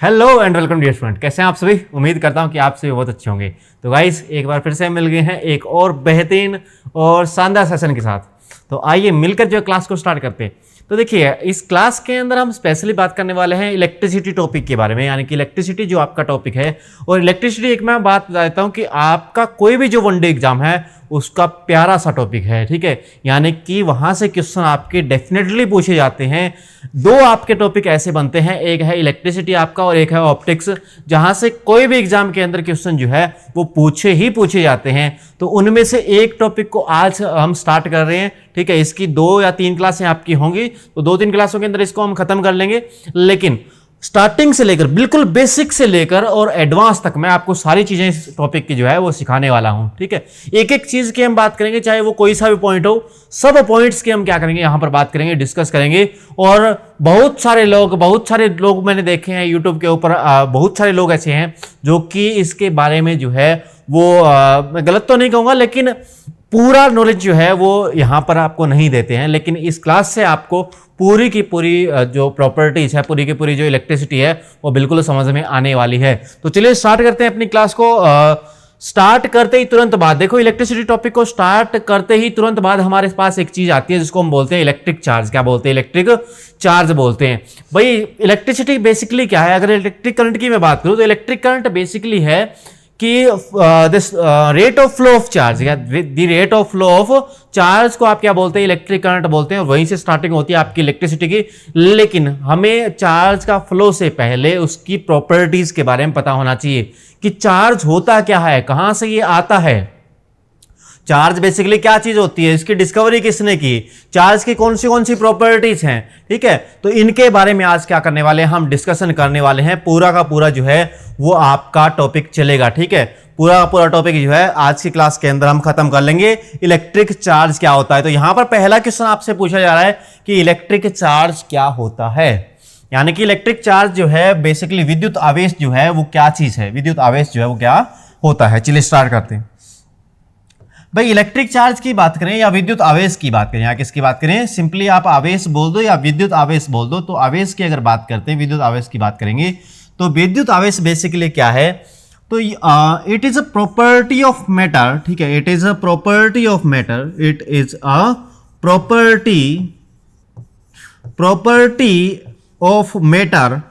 Hello and welcome dear student, कैसे हैं आप सभी। उम्मीद करता हूं कि आप सभी बहुत अच्छे होंगे। तो गाइस एक बार फिर से मिल गए हैं एक और बेहतरीन और शानदार सेशन के साथ। तो आइए मिलकर जो क्लास को स्टार्ट करते हैं। तो देखिए इस क्लास के अंदर हम स्पेशली बात करने वाले हैं इलेक्ट्रिसिटी टॉपिक के बारे में, यानी कि इलेक्ट्रिसिटी जो आपका टॉपिक है। और इलेक्ट्रिसिटी एक मैं बात बता देता हूं कि आपका कोई भी जो वनडे एग्जाम है उसका प्यारा सा टॉपिक है, ठीक है। यानी कि वहां से क्वेश्चन आपके डेफिनेटली पूछे जाते हैं। दो आपके टॉपिक ऐसे बनते हैं, एक है इलेक्ट्रिसिटी आपका और एक है ऑप्टिक्स, जहां से कोई भी एग्जाम के अंदर क्वेश्चन जो है वो पूछे जाते हैं। तो उनमें से एक टॉपिक को आज हम स्टार्ट कर रहे हैं, ठीक है। इसकी 2 या 3 क्लासें आपकी होंगी, तो 2-3 क्लासों के अंदर इसको हम खत्म कर लेंगे। लेकिन स्टार्टिंग से लेकर बिल्कुल बेसिक से लेकर और एडवांस तक मैं आपको सारी चीजें इस टॉपिक की जो है वो सिखाने वाला हूं, ठीक है। एक एक चीज की हम बात करेंगे, चाहे वो कोई सा भी पॉइंट हो, सब पॉइंट्स की हम क्या करेंगे यहां पर बात करेंगे, डिस्कस करेंगे। और बहुत सारे लोग मैंने देखे हैं यूट्यूब के ऊपर, बहुत सारे लोग ऐसे हैं जो कि इसके बारे में जो है वो मैं गलत तो नहीं कहूंगा, लेकिन पूरा नॉलेज जो है वो यहां पर आपको नहीं देते हैं। लेकिन इस क्लास से आपको पूरी की पूरी जो प्रॉपर्टीज है, पूरी की पूरी जो इलेक्ट्रिसिटी है वो बिल्कुल समझ में आने वाली है। तो चलिए स्टार्ट करते हैं अपनी क्लास को। स्टार्ट करते ही तुरंत बाद देखो, इलेक्ट्रिसिटी टॉपिक को स्टार्ट करते ही तुरंत बाद हमारे पास एक चीज आती है जिसको हम बोलते हैं इलेक्ट्रिक चार्ज। क्या बोलते हैं? इलेक्ट्रिक चार्ज बोलते हैं। भाई इलेक्ट्रिसिटी बेसिकली क्या है? अगर इलेक्ट्रिक करंट की मैं बात करूं तो इलेक्ट्रिक करंट बेसिकली है कि this rate of flow of charge, या the rate of flow of charge को आप क्या बोलते हैं? इलेक्ट्रिक करंट बोलते हैं। वहीं से स्टार्टिंग होती है आपकी इलेक्ट्रिसिटी की। लेकिन हमें चार्ज का फ्लो से पहले उसकी प्रॉपर्टीज के बारे में पता होना चाहिए कि चार्ज होता क्या है, कहां से ये आता है। चार्ज बेसिकली क्या चीज होती है, इसकी डिस्कवरी किसने की, चार्ज की कौन सी प्रॉपर्टीज हैं, ठीक है। तो इनके बारे में आज क्या करने वाले हैं, हम डिस्कशन करने वाले हैं। पूरा का पूरा जो है वो आपका टॉपिक चलेगा, ठीक है। पूरा का पूरा टॉपिक जो है आज की क्लास के अंदर हम खत्म कर लेंगे। इलेक्ट्रिक चार्ज क्या होता है। तो यहां पर पहला क्वेश्चन आपसे पूछा जा रहा है कि इलेक्ट्रिक चार्ज क्या होता है। यानी कि इलेक्ट्रिक चार्ज जो है बेसिकली विद्युत आवेश जो है वो क्या चीज है, विद्युत आवेश जो है वो क्या होता है। चलिए स्टार्ट करते हैं। भाई इलेक्ट्रिक चार्ज की बात करें या विद्युत आवेश की बात करें, या किसकी बात करें, सिंपली आप आवेश बोल दो या विद्युत आवेश बोल दो। तो आवेश की अगर बात करते हैं, विद्युत आवेश की बात करेंगे, तो विद्युत आवेश बेसिकली क्या है, तो it is a property of matter, ठीक है। It is a property of matter, it is a property of matter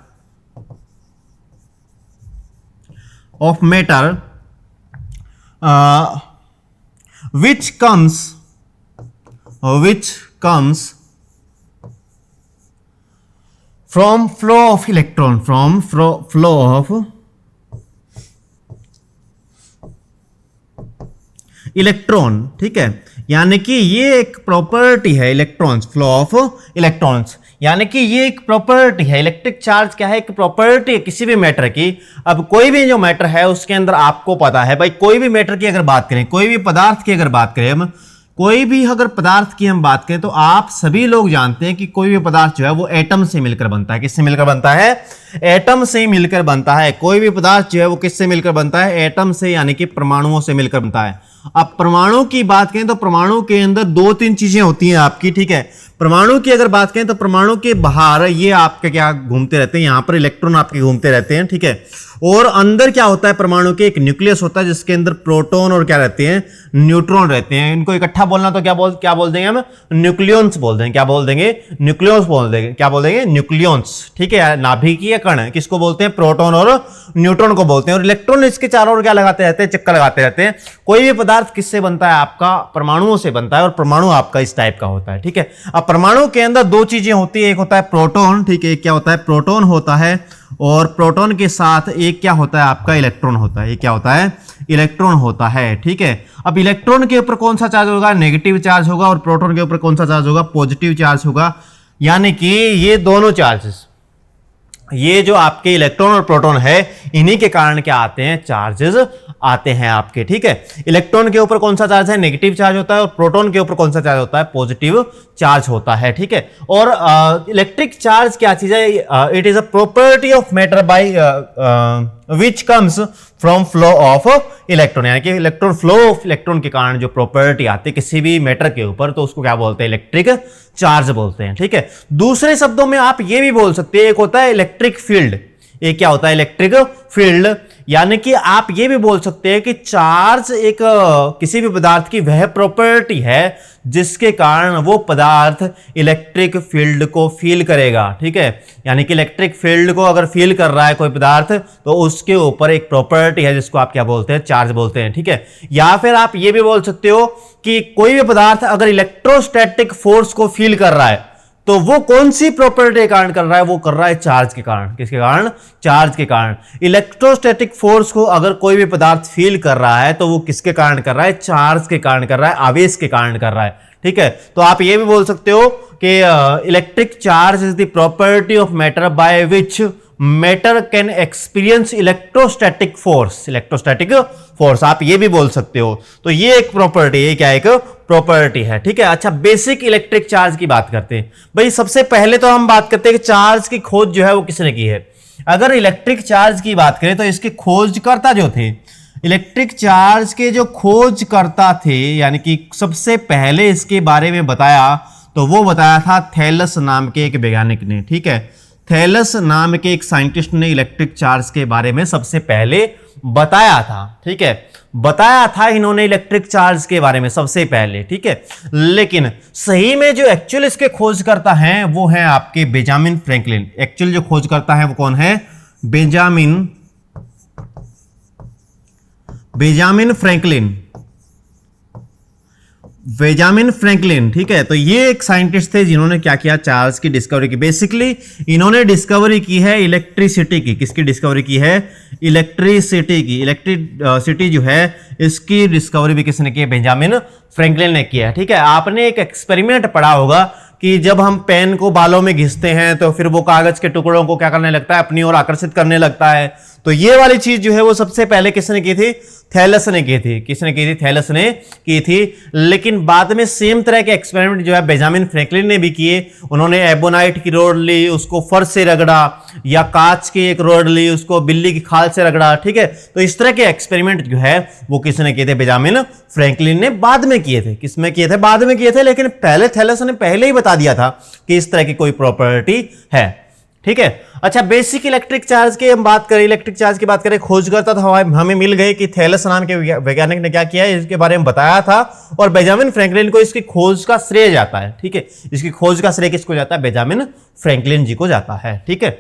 which comes from flow of electron, flow of electron, ठीक है। यानी कि ये एक प्रॉपर्टी है, इलेक्ट्रॉन्स, फ्लो ऑफ इलेक्ट्रॉन्स, यानी कि ये एक प्रॉपर्टी है। इलेक्ट्रिक चार्ज क्या है? एक प्रॉपर्टी है किसी भी मैटर की। अब कोई भी जो मैटर है उसके अंदर आपको पता है, भाई कोई भी मैटर की अगर बात करें, कोई भी पदार्थ की अगर बात करें हम, कोई भी अगर पदार्थ की हम बात करें, तो आप सभी लोग जानते हैं कि कोई भी पदार्थ जो है वो एटम से मिलकर बनता है। किससे मिलकर बनता है? एटम से मिलकर बनता है। कोई भी पदार्थ जो है वो किससे मिलकर बनता है? एटम से, यानी कि परमाणुओं से मिलकर बनता है। अब परमाणु की बात करें तो परमाणु के अंदर 2-3 चीजें होती हैं आपकी, ठीक है। परमाणु की अगर बात करें तो परमाणु के बाहर ये आपके क्या घूमते रहते हैं, यहां पर इलेक्ट्रॉन आपके घूमते रहते हैं, ठीक है। और अंदर क्या होता है, परमाणु के एक न्यूक्लियस होता है जिसके अंदर प्रोटॉन और क्या रहते हैं, न्यूट्रॉन रहते हैं। इनको इकट्ठा बोलना तो क्या बोल देंगे हम? न्यूक्लियॉन्स बोल देंगे। क्या बोल देंगे? न्यूक्लियॉन्स बोल देंगे। क्या बोल देंगे? न्यूक्लियॉन्स, ठीक है। नाभिकीय कण किसको बोलते हैं? प्रोटॉन और न्यूट्रॉन को बोलते हैं। और इलेक्ट्रॉन इसके चारों ओर क्या लगाते रहते हैं? चक्कर लगाते रहते हैं। कोई भी पदार्थ किससे बनता है? आपका परमाणुओं से बनता है, और परमाणु आपका इस टाइप का होता है, ठीक है। अब परमाणु के अंदर 2 चीजें होती है, एक होता है प्रोटॉन, ठीक है। एक क्या होता है? प्रोटॉन होता है, और प्रोटॉन के साथ एक क्या होता है? आपका इलेक्ट्रॉन होता है। ये क्या होता है? इलेक्ट्रॉन होता है, ठीक है। अब इलेक्ट्रॉन के ऊपर कौन सा चार्ज होगा? नेगेटिव चार्ज होगा। और प्रोटॉन के ऊपर कौन सा चार्ज होगा? पॉजिटिव चार्ज होगा। यानी कि ये दोनों चार्जेस, ये जो आपके इलेक्ट्रॉन और प्रोटॉन है, इन्हीं के कारण क्या आते हैं? चार्जेस आते हैं आपके, ठीक है। इलेक्ट्रॉन के ऊपर कौन सा चार्ज है? नेगेटिव चार्ज होता है। और प्रोटॉन के ऊपर कौन सा चार्ज होता है? पॉजिटिव चार्ज होता है, ठीक है। और इलेक्ट्रिक चार्ज क्या चीज है? It is a property of matter by which comes from flow of electron, यानी कि इलेक्ट्रॉन फ्लो ऑफ इलेक्ट्रॉन के कारण जो प्रॉपर्टी आती है किसी भी मैटर के ऊपर, तो उसको क्या बोलते हैं? इलेक्ट्रिक चार्ज बोलते हैं, ठीक है। दूसरे शब्दों में आप ये भी बोल सकते हैं, एक होता है इलेक्ट्रिक फील्ड, ये क्या होता है, इलेक्ट्रिक फील्ड। यानी कि आप ये भी बोल सकते हैं कि चार्ज एक किसी भी पदार्थ की वह प्रॉपर्टी है जिसके कारण वो पदार्थ इलेक्ट्रिक फील्ड को फील करेगा। ठीक है, यानी कि इलेक्ट्रिक फील्ड को अगर फील कर रहा है कोई पदार्थ तो उसके ऊपर एक प्रॉपर्टी है जिसको आप क्या बोलते हैं, चार्ज बोलते हैं। ठीक है, या फिर आप ये भी बोल सकते हो कि कोई भी पदार्थ अगर इलेक्ट्रोस्टैटिक फोर्स को फील कर रहा है तो वो कौन सी प्रॉपर्टी के कारण कर रहा है, वो कर रहा है चार्ज के कारण। किसके कारण, चार्ज के कारण। इलेक्ट्रोस्टैटिक फोर्स को अगर कोई भी पदार्थ फील कर रहा है तो वो किसके कारण कर रहा है, चार्ज के कारण कर रहा है, आवेश के कारण कर रहा है। ठीक है, तो आप ये भी बोल सकते हो कि electric charge is the property of matter by which matter can experience electrostatic force. Electrostatic force आप ये भी बोल सकते हो। तो ये एक प्रॉपर्टी, ये क्या एक प्रॉपर्टी है। ठीक है, अच्छा बेसिक इलेक्ट्रिक चार्ज की बात करते हैं। भाई सबसे पहले तो हम बात करते हैं कि चार्ज की खोज जो है वो किसने की है। अगर इलेक्ट्रिक चार्ज की बात करें तो इसके खोजकर्ता जो थे, इलेक्ट्रिक चार्ज के जो खोजकर्ता थे, यानी कि सबसे पहले इसके बारे में बताया तो वो बताया था थैलस नाम के एक वैज्ञानिक ने। ठीक है, थैलस नाम के एक साइंटिस्ट ने इलेक्ट्रिक चार्ज के बारे में सबसे पहले बताया था। ठीक है, बताया था इन्होंने इलेक्ट्रिक चार्ज के बारे में सबसे पहले। ठीक है, लेकिन सही में जो एक्चुअल इसके खोजकर्ता हैं वो हैं आपके बेंजामिन फ्रैंकलिन। एक्चुअल जो खोजकर्ता है वो कौन है, बेंजामिन फ्रैंकलिन। Benjamin Franklin. ठीक है, तो ये एक साइंटिस्ट थे जिन्होंने क्या किया, चार्ज की डिस्कवरी की। बेसिकली इन्होंने डिस्कवरी की है इलेक्ट्रिसिटी की। किसकी डिस्कवरी की है, इलेक्ट्रिसिटी की। इलेक्ट्रिसिटी जो है इसकी डिस्कवरी भी किसने की है, बेंजामिन फ्रैंकलिन ने किया है। ठीक है, आपने एक एक्सपेरिमेंट पढ़ा होगा कि जब हम पेन को बालों में घिसते हैं तो फिर वो कागज के टुकड़ों को क्या करने लगता है, अपनी ओर आकर्षित करने लगता है। तो ये वाली चीज जो है वो सबसे पहले किसने की थी, थैलस ने की थी। किसने की थी, थैलस ने की थी। लेकिन बाद में सेम तरह के एक्सपेरिमेंट जो है बेंजामिन फ्रैंकलिन ने भी किए। उन्होंने एबोनाइट की रोड ली, उसको फर्श से रगड़ा, या कांच की एक रोड ली, उसको बिल्ली की खाल से रगड़ा। ठीक है, तो इस तरह के एक्सपेरिमेंट जो है वो किसने किए थे, बेंजामिन फ्रैंकलिन ने बाद में किए थे। किसमें किए थे, बाद में किए थे, लेकिन पहले थैलस ने पहले ही बता दिया था कि इस तरह की कोई प्रॉपर्टी है। ठीक है, अच्छा बेसिक इलेक्ट्रिक चार्ज की हम बात करें, इलेक्ट्रिक चार्ज की बात करें, खोजकर्ता तो हमें मिल गए कि थैलस नाम के वैज्ञानिक ने क्या किया है, इसके बारे में बताया था, और बेंजामिन फ्रैंकलिन को इसकी खोज का श्रेय जाता है। ठीक है, इसकी खोज का श्रेय किसको जाता है, बेंजामिन फ्रैंकलिन जी को जाता है। ठीक है,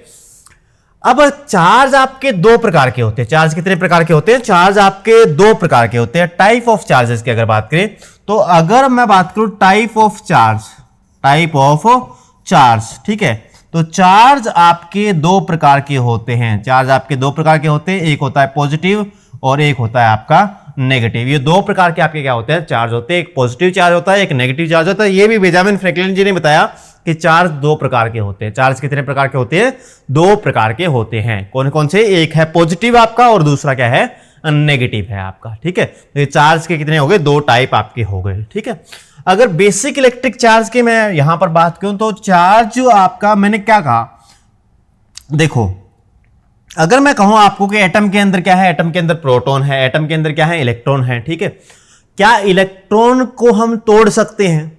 अब चार्ज आपके दो प्रकार के होते हैं। चार्ज कितने प्रकार के होते हैं, चार्ज आपके दो प्रकार के होते हैं। टाइप ऑफ चार्जेस की अगर बात करें तो अगर मैं बात करूं टाइप ऑफ चार्ज, ठीक है, तो चार्ज आपके दो प्रकार के होते हैं। चार्ज आपके दो प्रकार के होते हैं, एक होता है पॉजिटिव और एक होता है आपका नेगेटिव। ये दो प्रकार के आपके क्या होते हैं, चार्ज होते हैं। एक पॉजिटिव चार्ज होता है, एक नेगेटिव चार्ज होता है। ये भी बेंजामिन फ्रैंकलिन जी ने बताया कि चार्ज दो प्रकार के होते हैं। चार्ज कितने प्रकार के होते हैं, दो प्रकार के होते हैं। कौन कौन से, एक है पॉजिटिव आपका और दूसरा क्या है, नेगेटिव है आपका। ठीक है, तो ये चार्ज के कितने हो गए, दो टाइप आपके हो गए। ठीक है, अगर बेसिक इलेक्ट्रिक चार्ज की मैं यहां पर बात करूं तो चार्ज जो आपका, मैंने क्या कहा, देखो अगर मैं कहूं आपको कि एटम के अंदर क्या है, एटम के अंदर प्रोटॉन है, एटम के अंदर क्या है, इलेक्ट्रॉन है। ठीक है, क्या इलेक्ट्रॉन को हम तोड़ सकते हैं,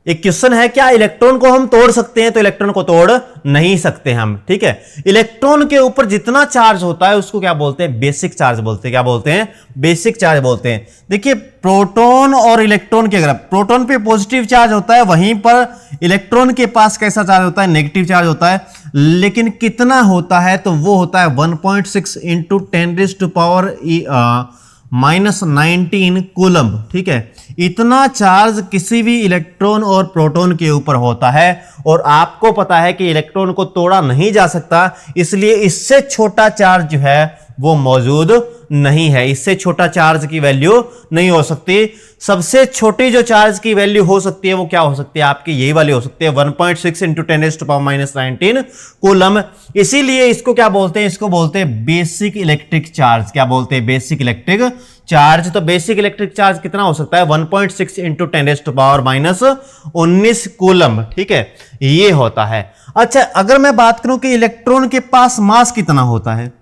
एक क्वेश्चन है, क्या इलेक्ट्रॉन को हम तोड़ सकते हैं, तो इलेक्ट्रॉन को तोड़ नहीं सकते हम। ठीक है, इलेक्ट्रॉन के ऊपर जितना चार्ज होता है उसको क्या बोलते हैं, बेसिक चार्ज बोलते हैं। क्या बोलते हैं, बेसिक चार्ज बोलते हैं। देखिए प्रोटॉन और इलेक्ट्रॉन के, अगर प्रोटॉन पे पॉजिटिव चार्ज होता है, वहीं पर इलेक्ट्रॉन के पास कैसा चार्ज होता है, नेगेटिव चार्ज होता है। लेकिन कितना होता है, तो वो होता है 1.6 इंटू 10⁻⁻19 कूलम्ब। ठीक है, इतना चार्ज किसी भी इलेक्ट्रॉन और प्रोटॉन के ऊपर होता है, और आपको पता है कि इलेक्ट्रॉन को तोड़ा नहीं जा सकता, इसलिए इससे छोटा चार्ज जो है वो मौजूद नहीं है। इससे छोटा चार्ज की वैल्यू नहीं हो सकती। सबसे छोटी जो चार्ज की वैल्यू हो सकती है वो क्या हो सकती है, आपकी यही वाली हो सकती है 1.6 इंटू 10⁻⁻19 कूलम। इसीलिए इसको क्या बोलते हैं, इसको बोलते हैं बेसिक इलेक्ट्रिक चार्ज। क्या बोलते हैं, बेसिक इलेक्ट्रिक चार्ज। तो बेसिक इलेक्ट्रिक चार्ज कितना हो सकता है, 1.6 इंटू 10⁻⁻19 कूलम। ठीक है, ये होता है। अच्छा अगर मैं बात करूं कि इलेक्ट्रॉन के पास मास कितना होता है,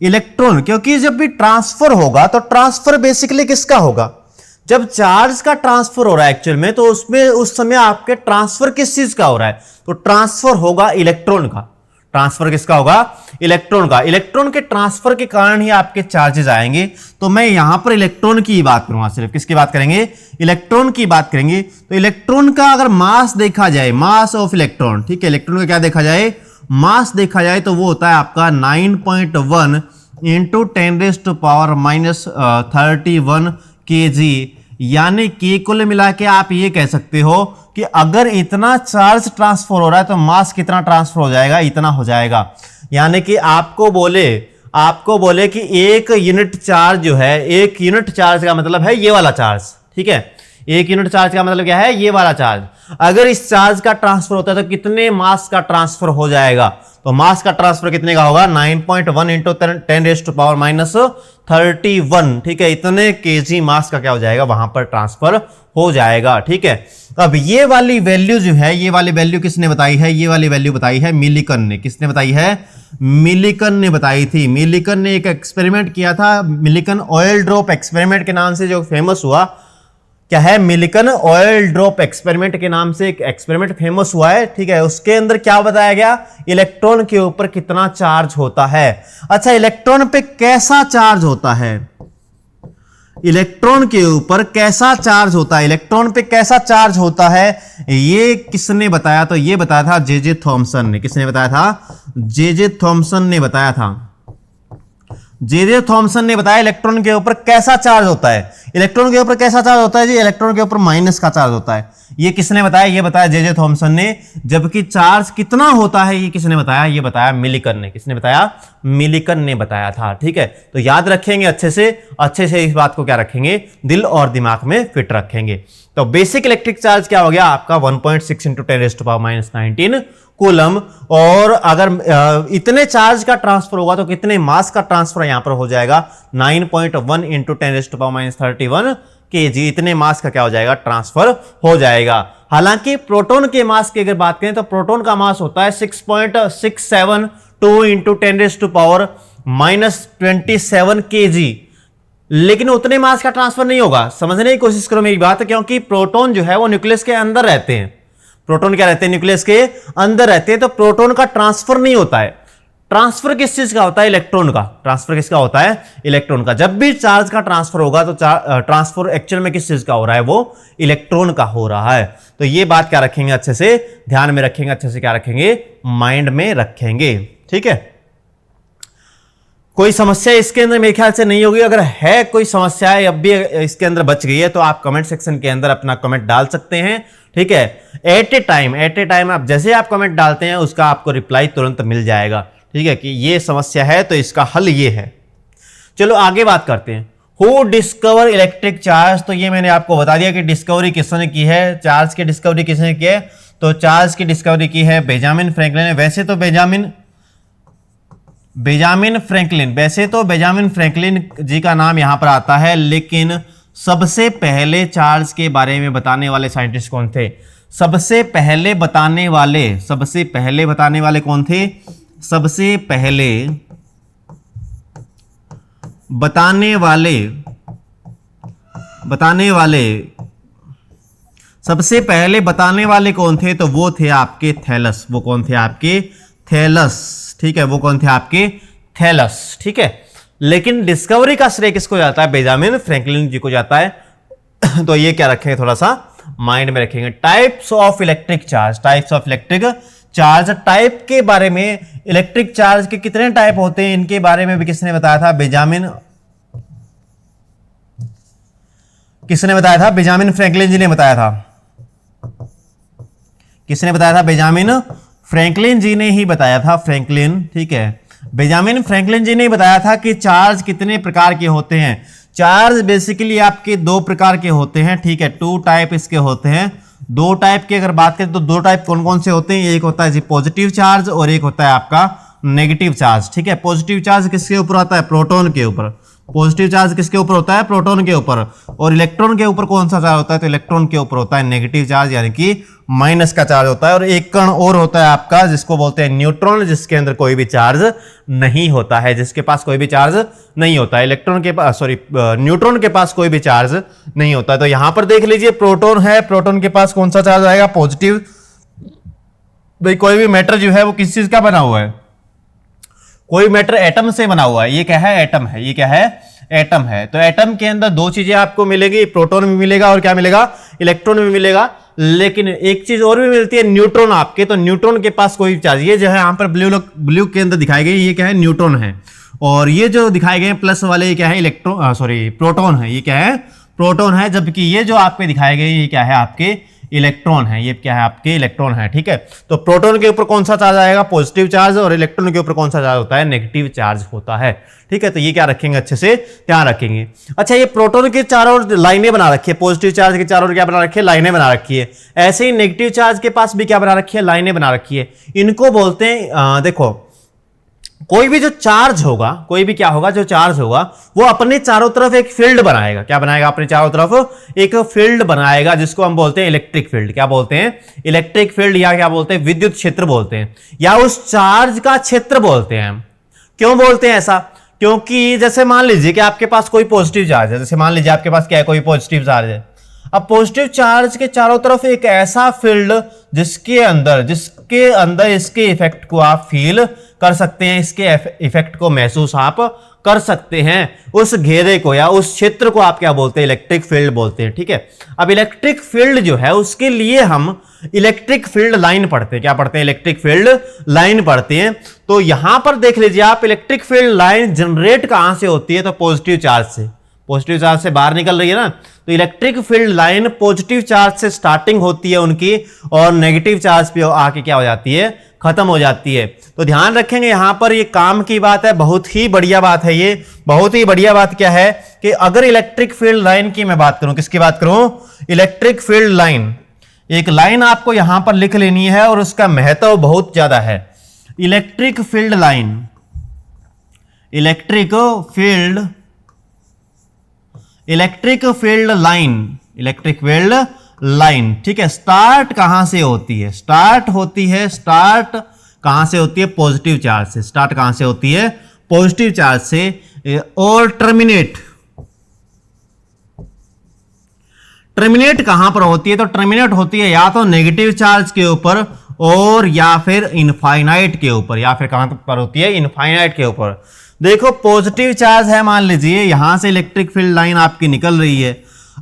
इलेक्ट्रॉन, क्योंकि जब भी ट्रांसफर होगा तो ट्रांसफर बेसिकली किसका होगा, जब चार्ज का ट्रांसफर हो रहा है एक्चुअल में, तो उसमें उस समय आपके ट्रांसफर किस चीज का हो रहा है, तो ट्रांसफर होगा इलेक्ट्रॉन का। ट्रांसफर किसका होगा? इलेक्ट्रॉन का। इलेक्ट्रॉन के ट्रांसफर के कारण ही आपके चार्जेस आएंगे। तो मैं यहां पर इलेक्ट्रॉन की बात करूंगा, सिर्फ किसकी बात करेंगे? इलेक्ट्रॉन की बात करेंगे। तो इलेक्ट्रॉन का अगर मास देखा जाए, मास ऑफ इलेक्ट्रॉन, ठीक है, इलेक्ट्रॉन का क्या देखा जाए? मास देखा जाए तो वो होता है आपका 9.1 इंटू 10⁻31 kg, यानी कि कुल मिला के आप ये कह सकते हो कि अगर इतना चार्ज ट्रांसफर हो रहा है तो मास कितना ट्रांसफर हो जाएगा? इतना हो जाएगा। यानी कि आपको बोले कि एक यूनिट चार्ज जो है, एक यूनिट चार्ज का मतलब है ये वाला चार्ज, ठीक है, एक यूनिट चार्ज का मतलब क्या है? ये वाला चार्ज। अगर इस चार्ज का ट्रांसफर होता है तो कितने मास का ट्रांसफर हो जाएगा? तो मास का ट्रांसफर कितने का होगा? 9.1 इंटू 10⁻31, ठीक है, इतने केजी मास का क्या हो जाएगा? वहां पर ट्रांसफर हो जाएगा, ठीक है। अब ये वाली वैल्यू जो है, ये वाली वैल्यू किसने बताई है? ये वाली वैल्यू बताई है मिलिकन ने। किसने बताई है? मिलिकन ने बताई थी। मिलिकन ने एक एक्सपेरिमेंट किया था, मिलिकन ऑयल ड्रॉप एक्सपेरिमेंट के नाम से जो फेमस हुआ। क्या है? मिलिकन ऑयल ड्रॉप एक्सपेरिमेंट के नाम से एक एक्सपेरिमेंट फेमस हुआ है, ठीक है। उसके अंदर क्या बताया गया? इलेक्ट्रॉन के ऊपर कितना चार्ज होता है। अच्छा, इलेक्ट्रॉन पे कैसा चार्ज होता है? इलेक्ट्रॉन के ऊपर कैसा चार्ज होता है? इलेक्ट्रॉन पे कैसा चार्ज होता है, ये किसने बताया? तो ये बताया था जे थॉमसन ने। किसने बताया था? जे थॉमसन ने बताया था। जे थॉमसन ने बताया इलेक्ट्रॉन के ऊपर कैसा चार्ज होता है। इलेक्ट्रॉन के ऊपर कैसा चार्ज होता है जी? इलेक्ट्रॉन के ऊपर माइनस का चार्ज होता है। ये किसने बताया? ये बताया जे थॉमसन ने। जबकि चार्ज कितना होता है ये किसने बताया? ये बताया मिलिकन ने। किसने बताया? मिलिकन ने बताया था, ठीक है। तो याद रखेंगे अच्छे से इस बात को क्या रखेंगे? दिल और दिमाग में फिट रखेंगे। तो बेसिक इलेक्ट्रिक चार्ज क्या हो गया आपका? 1.6 इंटू 10⁻⁻19 कूलम। और अगर इतने चार्ज का ट्रांसफर होगा तो कितने मास का ट्रांसफर यहां पर हो जाएगा? 9.1 इंटू 10⁻31 kg, इतने मास का क्या हो जाएगा? ट्रांसफर हो जाएगा। हालांकि प्रोटॉन के मास की अगर बात करें तो प्रोटॉन का मास होता है 6.672 इंटू 10⁻27 kg, लेकिन उतने मास का ट्रांसफर नहीं होगा। समझने की कोशिश करो मेरी बात, क्योंकि प्रोटॉन जो है वो न्यूक्लियस के अंदर रहते हैं। प्रोटॉन क्या रहते हैं? न्यूक्लियस के अंदर रहते हैं। तो प्रोटॉन का ट्रांसफर नहीं होता है। ट्रांसफर किस चीज का होता है? इलेक्ट्रॉन का। ट्रांसफर किसका होता है? इलेक्ट्रॉन का। जब भी चार्ज का ट्रांसफर होगा तो ट्रांसफर एक्चुअल में किस चीज का हो रहा है? वो इलेक्ट्रॉन का हो रहा है। तो ये बात क्या रखेंगे? अच्छे से ध्यान में रखेंगे, अच्छे से क्या रखेंगे? माइंड में रखेंगे, ठीक है। कोई समस्या इसके अंदर मेरे ख्याल से नहीं होगी। अगर है कोई समस्या है अब भी इसके अंदर बच गई है तो आप कमेंट सेक्शन के अंदर अपना कमेंट डाल सकते हैं, ठीक है। एट ए टाइम आप जैसे आप कमेंट डालते हैं उसका आपको रिप्लाई तुरंत मिल जाएगा, ठीक है, कि ये समस्या है तो इसका हल ये है। चलो आगे बात करते हैं। Who discover electric charge? तो ये मैंने आपको बता दिया कि डिस्कवरी किसने की है, चार्ज की डिस्कवरी किसने की है। तो चार्ज की डिस्कवरी की है बेंजामिन फ्रैंकलिन ने। वैसे तो बेंजामिन फ्रैंकलिन जी का नाम यहां पर आता है, लेकिन सबसे पहले चार्ज के बारे में बताने वाले साइंटिस्ट कौन थे? सबसे पहले बताने वाले कौन थे? सबसे पहले बताने वाले कौन थे? तो वो थे आपके थैलस। वो कौन थे? आपके थैलस, ठीक है। वो कौन थे? आपके थैलस, ठीक है। लेकिन डिस्कवरी का श्रेय किसको जाता है? बेंजामिन फ्रैंकलिन जी को जाता है। तो ये क्या रखेंगे? थोड़ा सा माइंड में रखेंगे। Types of electric charge. Type के बारे में, इलेक्ट्रिक चार्ज के कितने टाइप होते हैं इनके बारे में भी किसने बताया था? बेंजामिन फ्रैंकलिन जी ने बताया था। किसने बताया था? बेंजामिन फ्रैंकलिन जी ने ही बताया था। ठीक है, बेंजामिन फ्रैंकलिन जी ने बताया था कि चार्ज कितने प्रकार के होते हैं। चार्ज बेसिकली आपके दो प्रकार के होते हैं, ठीक है। 2 टाइप इसके होते हैं। 2 टाइप की अगर बात करें तो 2 टाइप कौन कौन से होते हैं? एक होता है जी पॉजिटिव चार्ज और एक होता है आपका नेगेटिव चार्ज, ठीक है। पॉजिटिव चार्ज किसके ऊपर आता है? प्रोटॉन के ऊपर। पॉजिटिव चार्ज किसके ऊपर होता है? प्रोटॉन के ऊपर। और इलेक्ट्रॉन के ऊपर कौन सा चार्ज होता है? तो इलेक्ट्रॉन के ऊपर होता है नेगेटिव चार्ज, यानी कि माइनस का चार्ज होता है। और एक कण और होता है आपका जिसको बोलते हैं न्यूट्रॉन, जिसके अंदर कोई भी चार्ज नहीं होता है, जिसके पास कोई भी चार्ज नहीं होता है। न्यूट्रॉन के पास कोई भी चार्ज नहीं होता है। तो यहां पर देख लीजिए प्रोटॉन है, प्रोटॉन के पास कौन सा चार्ज आएगा? पॉजिटिव। भाई कोई भी मैटर जो है वो किस चीज का बना हुआ है, कोई मैटर एटम से बना हुआ है। ये क्या है, एटम है। ये क्या है, एटम है। तो एटम के अंदर दो चीजें आपको मिलेगी, प्रोटॉन भी मिलेगा और क्या मिलेगा, इलेक्ट्रॉन भी मिलेगा। लेकिन एक चीज और भी मिलती है, न्यूट्रॉन आपके। तो न्यूट्रॉन के पास कोई चार्ज, ये जो है यहाँ पर ब्लू के अंदर दिखाई गई, ये क्या है, न्यूट्रॉन है। और ये जो दिखाए गए प्लस वाले, ये क्या है, इलेक्ट्रॉन, सॉरी प्रोटॉन है। ये क्या है, प्रोटॉन है। जबकि ये जो आपके दिखाए गए, ये क्या है, आपके इलेक्ट्रॉन है। ये क्या है, आपके इलेक्ट्रॉन है। ठीक है, तो प्रोटॉन के ऊपर कौन सा चार्ज आएगा, पॉजिटिव चार्ज, और इलेक्ट्रॉन के ऊपर कौन सा चार्ज होता है, नेगेटिव चार्ज होता है। ठीक है, तो ये क्या रखेंगे, अच्छे से ध्यान रखेंगे। अच्छा, ये प्रोटॉन के चारों लाइनें बना रखी है, पॉजिटिव चार्ज के चारों क्या बना रखी है, लाइनें बना रखी है। ऐसे ही नेगेटिव चार्ज के पास भी क्या बना रखी है, लाइनें बना रखी है। इनको बोलते हैं, देखो कोई भी जो चार्ज होगा, कोई भी क्या होगा, जो चार्ज होगा वो अपने चारों तरफ एक फील्ड बनाएगा। क्या बनाएगा, अपने चारों तरफ एक फील्ड बनाएगा, जिसको हम बोलते हैं इलेक्ट्रिक फील्ड। क्या बोलते हैं, इलेक्ट्रिक फील्ड, या क्या बोलते हैं, विद्युत क्षेत्र बोलते हैं, या उस चार्ज का क्षेत्र बोलते हैं हम। क्यों बोलते हैं ऐसा, क्योंकि जैसे मान लीजिए कि आपके पास कोई पॉजिटिव चार्ज है। जैसे मान लीजिए आपके पास क्या है, कोई पॉजिटिव चार्ज है। अब पॉजिटिव चार्ज के चारों तरफ एक ऐसा फील्ड जिसके अंदर इसके इफेक्ट को आप फील कर सकते हैं, इसके इफेक्ट को महसूस आप कर सकते हैं। उस घेरे को या उस क्षेत्र को आप क्या बोलते हैं, इलेक्ट्रिक फील्ड बोलते हैं। ठीक है, अब इलेक्ट्रिक फील्ड जो है उसके लिए हम इलेक्ट्रिक फील्ड लाइन पढ़ते हैं। क्या पढ़ते हैं, इलेक्ट्रिक फील्ड लाइन पढ़ते हैं। तो यहां पर देख लीजिए आप, इलेक्ट्रिक फील्ड लाइन जनरेट कहां से होती है, तो पॉजिटिव चार्ज से। पॉजिटिव चार्ज से बाहर निकल रही है ना, तो electric field line positive charge से स्टार्टिंग होती है उनकी, और नेगेटिव चार्ज पे आके क्या हो जाती है, खत्म हो जाती है। तो ध्यान रखेंगे यहां पर, ये काम की बात है, बहुत ही बढ़िया बात है। ये बहुत ही बढ़िया बात क्या है कि अगर इलेक्ट्रिक फील्ड लाइन की मैं बात करूं, किसकी बात करूं, इलेक्ट्रिक फील्ड लाइन। एक लाइन आपको यहां पर लिख लेनी है और उसका महत्व बहुत ज्यादा है। Electric field line, electric field line. ठीक है, स्टार्ट कहां से होती है, स्टार्ट कहां से होती है, पॉजिटिव चार्ज से। स्टार्ट कहां से होती है, पॉजिटिव चार्ज से, और टर्मिनेट कहां पर होती है, तो टर्मिनेट होती है या तो नेगेटिव चार्ज के ऊपर, और या फिर इनफाइनाइट के ऊपर, या फिर कहां पर होती है, इनफाइनाइट के ऊपर। देखो पॉजिटिव चार्ज है, मान लीजिए यहां से इलेक्ट्रिक फील्ड लाइन आपकी निकल रही है।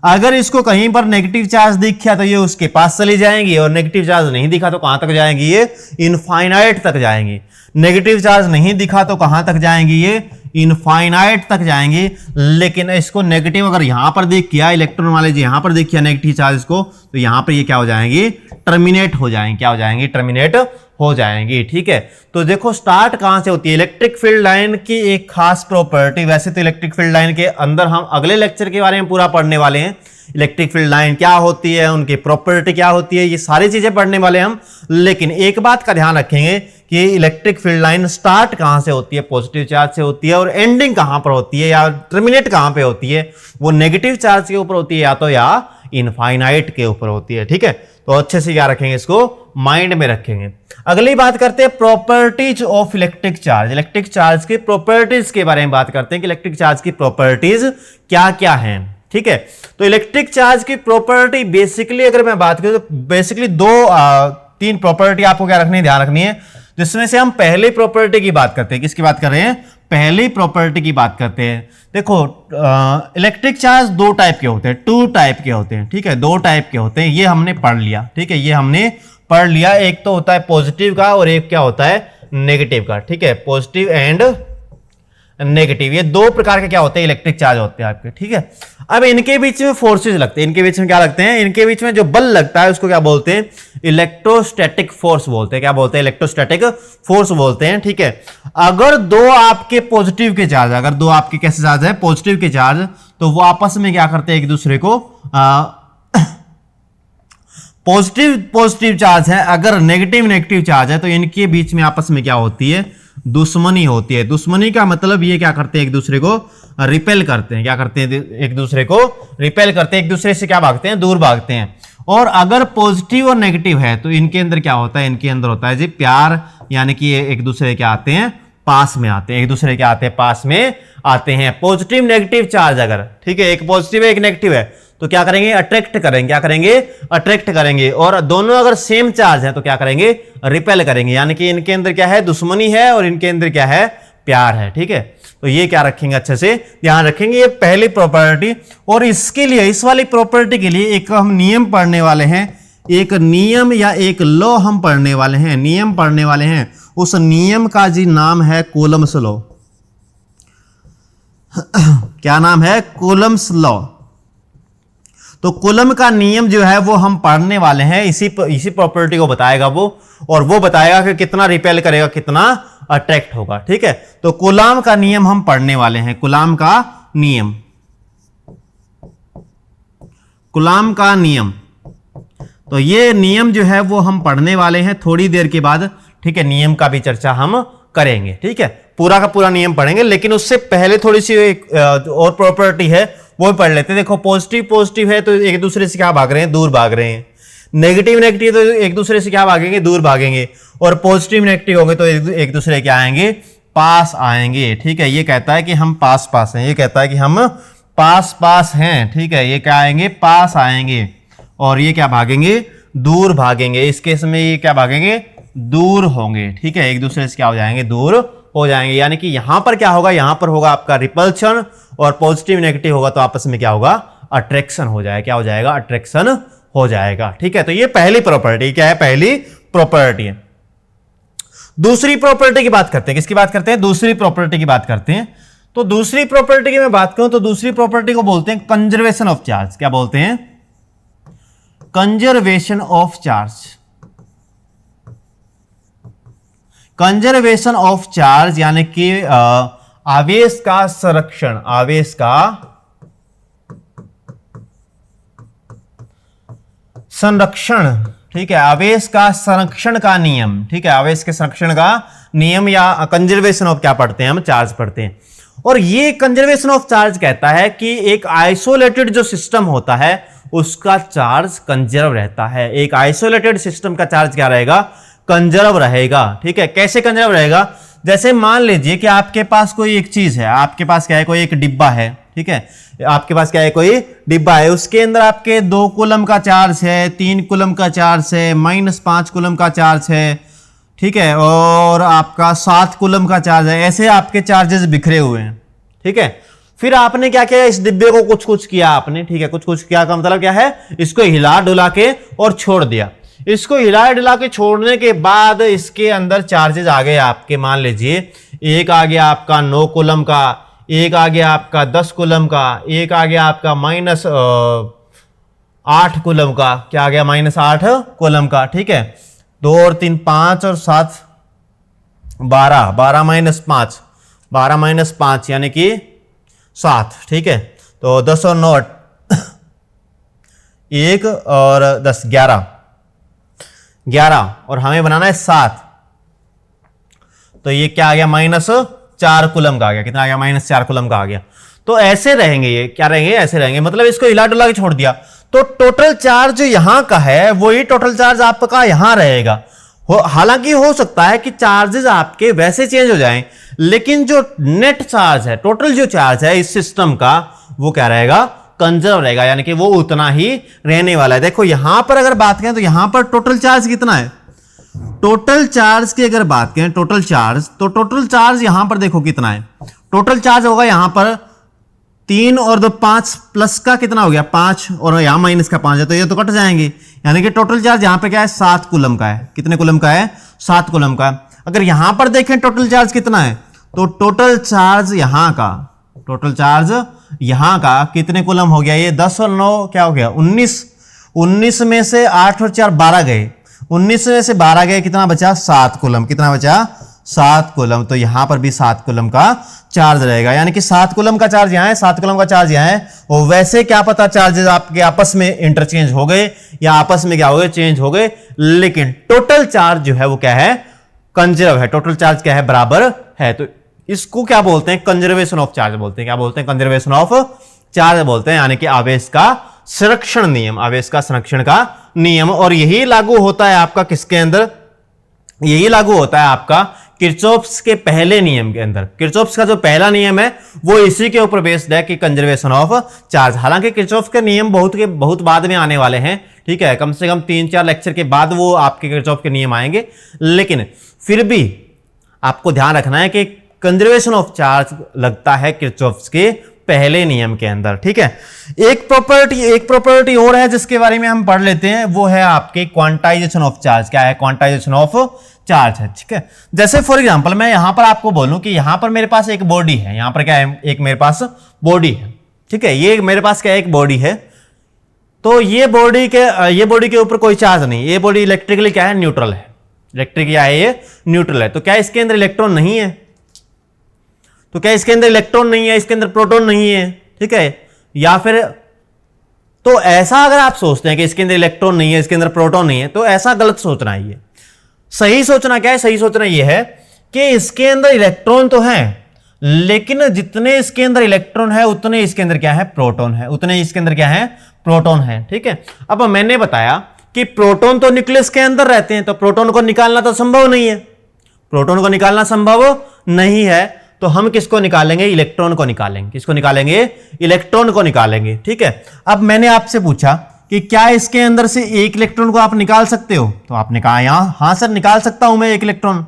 अगर इसको कहीं पर नेगेटिव चार्ज दिखा तो ये उसके पास चली जाएंगी, और नेगेटिव चार्ज नहीं दिखा तो कहां तक जाएंगी, ये इनफाइनाइट तक जाएंगी। नेगेटिव चार्ज नहीं दिखा तो कहां तक जाएंगी, ये इनफाइनाइट तक जाएंगी। लेकिन इसको नेगेटिव अगर यहां पर देख किया, इलेक्ट्रॉन वाले जी यहां पर देख किया नेगेटिव चार्ज को, तो यहां पर ये क्या हो जाएंगी, टर्मिनेट हो जाएंगे। क्या हो जाएंगी, टर्मिनेट हो जाएंगी। ठीक है, तो देखो स्टार्ट कहां से होती है, इलेक्ट्रिक फील्ड लाइन की एक खास प्रॉपर्टी। वैसे तो इलेक्ट्रिक फील्ड लाइन के अंदर हम अगले लेक्चर के बारे में पूरा पढ़ने वाले हैं, इलेक्ट्रिक फील्ड लाइन क्या होती है, उनकी प्रॉपर्टी क्या होती है, ये सारी चीजें पढ़ने वाले हम। लेकिन एक बात का ध्यान रखेंगे कि इलेक्ट्रिक फील्ड लाइन स्टार्ट कहां से होती है, पॉजिटिव चार्ज से होती है, और एंडिंग कहां पर होती है या टर्मिनेट कहां पे होती है, वो नेगेटिव चार्ज के ऊपर होती है, या तो या इनफाइनाइट के ऊपर होती है। ठीक है, तो अच्छे से क्या रखेंगे, इसको माइंड में रखेंगे। अगली बात करते हैं properties of electric charge. Electric charge की प्रॉपर्टीज के बारे में बात करते हैं कि इलेक्ट्रिक चार्ज की प्रॉपर्टीज क्या क्या हैं। ठीक है, तो इलेक्ट्रिक चार्ज की प्रॉपर्टी बेसिकली अगर मैं बात करूं तो बेसिकली तीन प्रॉपर्टी आपको क्या रखनी है, ध्यान रखनी है, जिसमें से हम पहली प्रॉपर्टी की बात करते हैं। किसकी बात कर रहे हैं, पहली प्रॉपर्टी की बात करते हैं। देखो इलेक्ट्रिक चार्ज दो टाइप के होते हैं, टू टाइप के होते हैं। ठीक है, दो टाइप के होते हैं, ये हमने पढ़ लिया। ठीक है, ये हमने पढ़ लिया। एक तो होता है पॉजिटिव का, और एक क्या होता है, नेगेटिव का। ठीक है, पॉजिटिव एंड नेगेटिव, ये दो प्रकार के क्या होते हैं, इलेक्ट्रिक चार्ज होते हैं आपके। ठीक है, अब इनके बीच में फोर्सेज लगते हैं। इनके बीच में क्या लगते हैं, इनके बीच में जो बल लगता है उसको क्या बोलते हैं, इलेक्ट्रोस्टैटिक फोर्स बोलते हैं। क्या बोलते हैं, इलेक्ट्रोस्टैटिक फोर्स बोलते हैं। ठीक है, अगर दो आपके पॉजिटिव के चार्ज, अगर दो आपके कैसे चार्ज है, पॉजिटिव के चार्ज, तो वो आपस में क्या करते हैं, एक दूसरे को पॉजिटिव चार्ज है, अगर नेगेटिव चार्ज है, तो इनके बीच में आपस में क्या होती है, दुश्मनी होती है। दुश्मनी का मतलब ये क्या करते हैं, एक दूसरे को रिपेल करते हैं। क्या करते हैं, एक दूसरे को रिपेल करते हैं, एक दूसरे से क्या भागते हैं, दूर भागते हैं। और अगर पॉजिटिव और नेगेटिव है तो इनके अंदर क्या होता है, इनके अंदर होता है जी प्यार, यानी कि एक दूसरे के आते हैं, पास में आते हैं, एक दूसरे के आते हैं, पास में आते हैं। पॉजिटिव नेगेटिव चार्ज अगर, ठीक है, एक पॉजिटिव है एक नेगेटिव है, तो क्या करेंगे, अट्रैक्ट करेंगे, क्या करेंगे, अट्रैक्ट करेंगे। और दोनों अगर सेम चार्ज है तो क्या करेंगे, रिपेल करेंगे, यानी कि इनके अंदर क्या है, दुश्मनी है और इनके अंदर क्या है, प्यार है। ठीक है, तो ये क्या रखेंगे, अच्छे से ध्यान रखेंगे, ये पहली प्रॉपर्टी। और इसके लिए, इस वाली प्रॉपर्टी के लिए एक हम नियम पढ़ने वाले हैं, एक नियम या एक लॉ हम पढ़ने वाले हैं, नियम पढ़ने वाले हैं। उस नियम का जी नाम है कूलम्स लॉ। क्या नाम है, कूलम्स लॉ। तो कूलम का नियम जो है वो हम पढ़ने वाले हैं, इसी प्रॉपर्टी को बताएगा वो, और वो बताएगा कि कितना रिपेल करेगा, कितना अट्रैक्ट होगा। ठीक है, तो कूलम का नियम हम पढ़ने वाले हैं, कूलम का नियम, कूलम का नियम। तो ये नियम जो है वो हम पढ़ने वाले हैं थोड़ी देर के बाद। ठीक है, नियम का भी चर्चा हम करेंगे। ठीक है, पूरा का पूरा नियम पढ़ेंगे, लेकिन उससे पहले थोड़ी सी एक और प्रॉपर्टी है वो भी पढ़ लेते हैं। देखो, पॉजिटिव पॉजिटिव है तो एक दूसरे से क्या भाग रहे हैं, दूर भाग रहे हैं। नेगेटिव नेगेटिव तो एक दूसरे से क्या भागेंगे, दूर भागेंगे। और पॉजिटिव नेगेटिव होंगे तो एक दूसरे के आएंगे, पास आएंगे। ठीक है, ये कहता है कि हम पास पास हैं, ये कहता है कि हम पास पास हैं। ठीक है, ये क्या आएंगे, पास आएंगे। और ये क्या भागेंगे, दूर भागेंगे। इस केस में ये क्या भागेंगे, दूर होंगे। ठीक है, एक दूसरे से क्या हो जाएंगे, दूर हो जाएंगे। यानी कि यहां पर क्या होगा, यहां पर होगा आपका रिपल्शन, और पॉजिटिव नेगेटिव होगा तो आपस में क्या होगा, अट्रैक्शन हो जाएगा। क्या हो जाएगा, अट्रैक्शन हो जाएगा। ठीक है, तो ये पहली प्रॉपर्टी क्या है, पहली प्रॉपर्टी है। दूसरी प्रॉपर्टी की बात करते हैं, किसकी बात करते हैं, दूसरी प्रॉपर्टी की बात करते हैं। तो दूसरी प्रॉपर्टी की मैं बात करूं तो दूसरी प्रॉपर्टी को बोलते हैं कंजर्वेशन ऑफ चार्ज। क्या बोलते हैं, conservation of charge. Conservation of charge यानी कि आवेश का संरक्षण, आवेश का संरक्षण। ठीक है, आवेश का संरक्षण का नियम। ठीक है, आवेश के संरक्षण का नियम या कंजर्वेशन ऑफ क्या पढ़ते हैं हम, चार्ज पढ़ते हैं। और ये कंजर्वेशन ऑफ चार्ज कहता है कि एक आइसोलेटेड जो सिस्टम होता है उसका चार्ज कंजर्व रहता है। एक आइसोलेटेड सिस्टम का चार्ज क्या रहेगा, कंजर्व रहेगा। ठीक है, कैसे कंजर्व रहेगा, जैसे मान लीजिए कि आपके पास कोई एक चीज है, आपके पास क्या है, कोई एक डिब्बा है। ठीक है, आपके पास क्या है, कोई डिब्बा है, उसके अंदर आपके 2 कूलम का चार्ज है, 3 कूलम का चार्ज है, -5 कूलम का चार्ज है। ठीक है, और आपका 7 कूलम का चार्ज है। ऐसे आपके चार्जेस बिखरे हुए हैं। ठीक है, फिर आपने क्या किया, इस डिब्बे को कुछ कुछ किया आपने। ठीक है, कुछ कुछ किया का मतलब क्या है, इसको हिला डुला के और छोड़ दिया। इसको हिला डुला के छोड़ने के बाद इसके अंदर चार्जेस आ गए आपके, मान लीजिए एक आ गया आपका 9 कूलम का, एक आ गया आपका 10 कूलम का, एक आ गया आपका -8 कूलम का। क्या आ गया, -8 कूलम का। ठीक है, 2 और 3 5 और 7 12, 12 - 5 यानी कि 7। ठीक है, तो 10 और 9 1 और 10 11 और हमें बनाना है 7, तो ये क्या आ गया, -4 कूलम का आ गया। कितना आ गया, -4 कूलम का आ गया। तो ऐसे रहेंगे, ये क्या रहेंगे, ऐसे रहेंगे। मतलब इसको हिला डुला के छोड़ दिया तो टोटल चार्ज यहां का है वही टोटल चार्ज आपका यहां रहेगा। हालांकि हो सकता है कि चार्जेस आपके वैसे चेंज हो जाएं, लेकिन जो नेट चार्ज है, टोटल जो चार्ज है इस सिस्टम का, वो क्या रहेगा, कंजर्व रहेगा। यानी कि वो उतना ही रहने वाला है। देखो यहां पर अगर बात करें तो यहां पर टोटल चार्ज कितना है, टोटल चार्ज की अगर बात करें, टोटल चार्ज, तो टोटल चार्ज यहां पर देखो कितना है। टोटल चार्ज होगा यहां पर 3 और 2 5 प्लस का कितना हो गया, 5, और यहां माइनस का 5 है, तो ये तो कट जाएंगे। यानी कि टोटल चार्ज यहां पे क्या है, 7 कूलम का है। कितने कूलम का है, 7 कूलम का। अगर यहां पर देखें टोटल चार्ज कितना है, तो टोटल चार्ज यहां का, टोटल चार्ज यहां का कितने कूलम हो गया, ये 10 और 9 क्या हो गया, 19 में से 8 और 4 12 गए, 19 में से 12 गए, कितना बचा, 7 कूलम। कितना बचा, 7 कूलम। तो यहां पर भी 7 कूलम का चार्ज रहेगा। यानी कि 7 कूलम का चार्ज यहां है, 7 कूलम का चार्ज यहां है। और वैसे क्या पता चार्जेस आपके आपस में इंटरचेंज हो गए या आपस में क्या हो गए, चेंज हो गए, लेकिन टोटल चार्ज जो है वो क्या है, कंजर्व है। टोटल चार्ज क्या है, बराबर है। तो इसको क्या बोलते हैं, कंजर्वेशन ऑफ चार्ज बोलते हैं। क्या बोलते हैं, कंजर्वेशन ऑफ चार्ज बोलते हैं। यानी कि आवेश का संरक्षण नियम, आवेश का संरक्षण का नियम। और यही लागू होता है आपका किसके अंदर, यही लागू होता है आपका किरचॉफ्स के पहले नियम के अंदर। किरचॉफ्स का जो पहला नियम है वो इसी के ऊपर बेस्ड है कि कंजर्वेशन ऑफ चार्ज। हालांकि किरचॉफ के नियम बहुत बाद में आने वाले हैं, ठीक है, कम से कम 3-4 लेक्चर के बाद वो आपके किरचॉफ के नियम आएंगे, लेकिन फिर भी आपको ध्यान रखना है कि कंजर्वेशन ऑफ चार्ज लगता है किरचॉफ्स के पहले नियम के अंदर, ठीक है। एक प्रॉपर्टी और है जिसके बारे में हम पढ़ लेते हैं, वो है आपके क्वांटाइजेशन ऑफ चार्ज। क्या है? क्वांटाइजेशन ऑफ चार्ज है, ठीक है। जैसे फॉर एग्जांपल मैं यहां पर आपको बोलूं कि यहां पर मेरे पास एक बॉडी है, यहां पर क्या है, एक मेरे पास बॉडी है, ठीक है। ये मेरे पास क्या है, एक बॉडी है। तो ये बॉडी के ऊपर कोई चार्ज नहीं, ये बॉडी इलेक्ट्रिकली क्या है, न्यूट्रल है। इलेक्ट्रिक क्या है, ये न्यूट्रल है। तो क्या इसके अंदर इलेक्ट्रॉन नहीं है? तो क्या इसके अंदर इलेक्ट्रॉन नहीं है, इसके अंदर प्रोटॉन नहीं है, ठीक है। या फिर तो ऐसा अगर आप सोचते हैं कि इसके अंदर इलेक्ट्रॉन नहीं है, इसके अंदर प्रोटॉन नहीं है, तो ऐसा गलत सोचना है। ये सही सोचना क्या है? सही सोचना यह है कि इसके अंदर इलेक्ट्रॉन तो है, लेकिन जितने इसके अंदर इलेक्ट्रॉन है उतने इसके अंदर क्या है, प्रोटॉन है, उतने इसके अंदर क्या है, प्रोटॉन है, ठीक है। अब मैंने बताया कि प्रोटॉन तो न्यूक्लियस के अंदर रहते हैं, तो प्रोटॉन को निकालना तो संभव नहीं है, प्रोटॉन को निकालना संभव नहीं है। तो हम किसको निकालेंगे? इलेक्ट्रॉन को निकालेंगे। किसको निकालेंगे? इलेक्ट्रॉन को निकालेंगे, ठीक है। अब मैंने आपसे पूछा कि क्या इसके अंदर से एक इलेक्ट्रॉन को आप निकाल सकते हो? तो आपने कहा यहां हां सर निकाल सकता हूं मैं एक इलेक्ट्रॉन।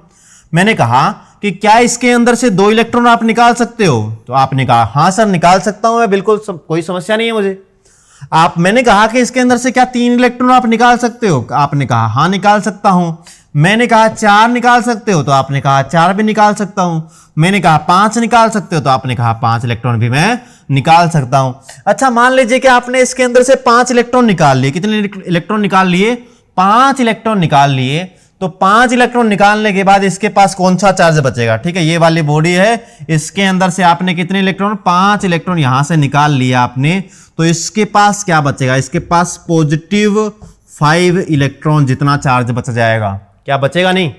मैंने कहा कि क्या इसके अंदर से 2 इलेक्ट्रॉन आप निकाल सकते हो? तो आपने कहा हां सर निकाल सकता हूं मैं, बिल्कुल कोई समस्या नहीं है मुझे। मैंने कहा कि इसके अंदर से क्या 3 इलेक्ट्रॉन आप निकाल सकते हो? आपने कहा हां निकाल सकता हूं। मैंने कहा 4 निकाल सकते हो? तो आपने कहा 4 भी निकाल सकता हूं। मैंने कहा 5 निकाल सकते हो? तो आपने कहा 5 इलेक्ट्रॉन भी मैं निकाल सकता हूं। अच्छा, मान लीजिए कि आपने इसके अंदर से 5 इलेक्ट्रॉन निकाल लिए। कितने इलेक्ट्रॉन निकाल लिए? 5 इलेक्ट्रॉन निकाल लिए। तो 5 इलेक्ट्रॉन निकालने के बाद इसके पास कौन सा चार्ज बचेगा? ठीक है, ये वाली बॉडी है, इसके अंदर से आपने कितने इलेक्ट्रॉन? 5 इलेक्ट्रॉन यहां से निकाल लिया आपने। तो इसके पास क्या बचेगा? इसके पास पॉजिटिव 5 इलेक्ट्रॉन जितना चार्ज बच जाएगा। क्या बचेगा? नहीं,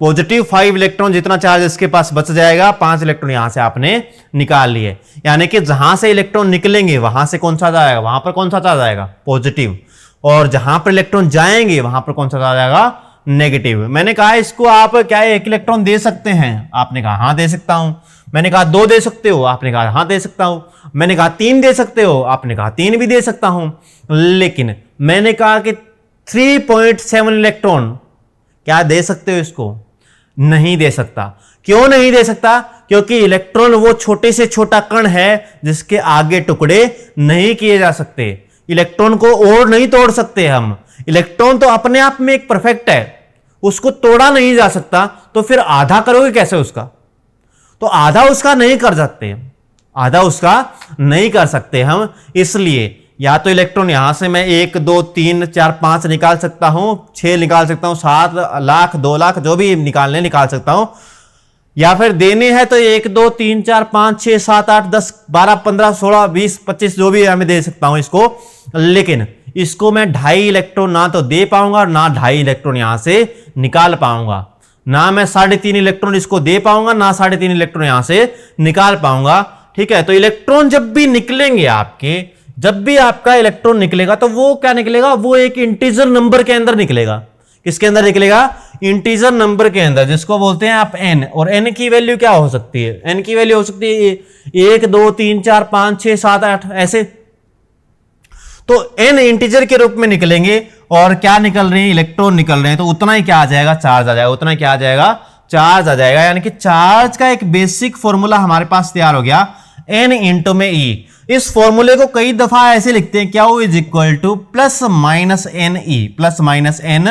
पॉजिटिव 5 इलेक्ट्रॉन जितना चार्ज इसके पास बच जाएगा। 5 इलेक्ट्रॉन यहां से आपने निकाल लिए, यानी कि जहां से इलेक्ट्रॉन निकलेंगे वहां से कौन सा जाएगा? वहां पर कौन सा चार्ज आएगा? पॉजिटिव। और जहां पर इलेक्ट्रॉन जाएंगे वहां पर कौन सा चार्ज आएगा? नेगेटिव। मैंने कहा इसको आप क्या एक इलेक्ट्रॉन दे सकते हैं? आपने कहा हां दे सकता हूं। मैंने कहा 2 दे सकते हो? आपने कहा हां दे सकता हूं। मैंने कहा 3 दे सकते हो? आपने कहा 3 भी दे सकता हूं। लेकिन मैंने कहा कि 3.7 इलेक्ट्रॉन क्या दे सकते हो इसको? नहीं दे सकता। क्यों नहीं दे सकता? क्योंकि इलेक्ट्रॉन वो छोटे से छोटा कण है जिसके आगे टुकड़े नहीं किए जा सकते। इलेक्ट्रॉन को और नहीं तोड़ सकते हम। इलेक्ट्रॉन तो अपने आप में एक परफेक्ट है, उसको तोड़ा नहीं जा सकता। तो फिर आधा करोगे कैसे उसका? तो आधा उसका नहीं कर सकते, आधा उसका नहीं कर सकते हम। इसलिए या तो इलेक्ट्रॉन यहां से मैं 1 2 3 4 5 निकाल सकता हूं, 6 निकाल सकता हूं, 7 लाख 2 लाख जो भी निकाल सकता हूं। या फिर देने हैं तो 1 2 3 4 5 6 7 8 10 12 15 16 20 25 जो भी मैं दे सकता हूं इसको। लेकिन इसको मैं 2.5 इलेक्ट्रॉन ना तो दे पाऊंगा, ना 2.5 इलेक्ट्रॉन यहां से निकाल पाऊंगा। ना मैं 3.5 इलेक्ट्रॉन इसको दे पाऊंगा, ना 3.5 इलेक्ट्रॉन यहां से निकाल पाऊंगा, ठीक है। तो इलेक्ट्रॉन जब भी निकलेंगे आपके, जब भी आपका इलेक्ट्रॉन निकलेगा तो वो क्या निकलेगा? वो एक इंटीजर नंबर के अंदर निकलेगा। किसके अंदर निकलेगा? इंटीजर नंबर के अंदर, जिसको बोलते हैं आप n। और n की वैल्यू क्या हो सकती है? n की वैल्यू हो सकती है 1 2 3 4 5 6 7 8 ऐसे। तो n इंटीजर के रूप में निकलेंगे और क्या निकल रहे हैं? इलेक्ट्रॉन निकल रहे हैं। तो उतना ही क्या आ जाएगा? चार्ज आ जाएगा। उतना ही क्या आ जाएगा? चार्ज आ जाएगा। यानी कि चार्ज का एक बेसिक फॉर्मूला हमारे पास तैयार हो गया, n इंटू में e। इस फॉर्मूले को कई दफा ऐसे लिखते हैं, क्या वो is equal to plus minus N E, plus minus N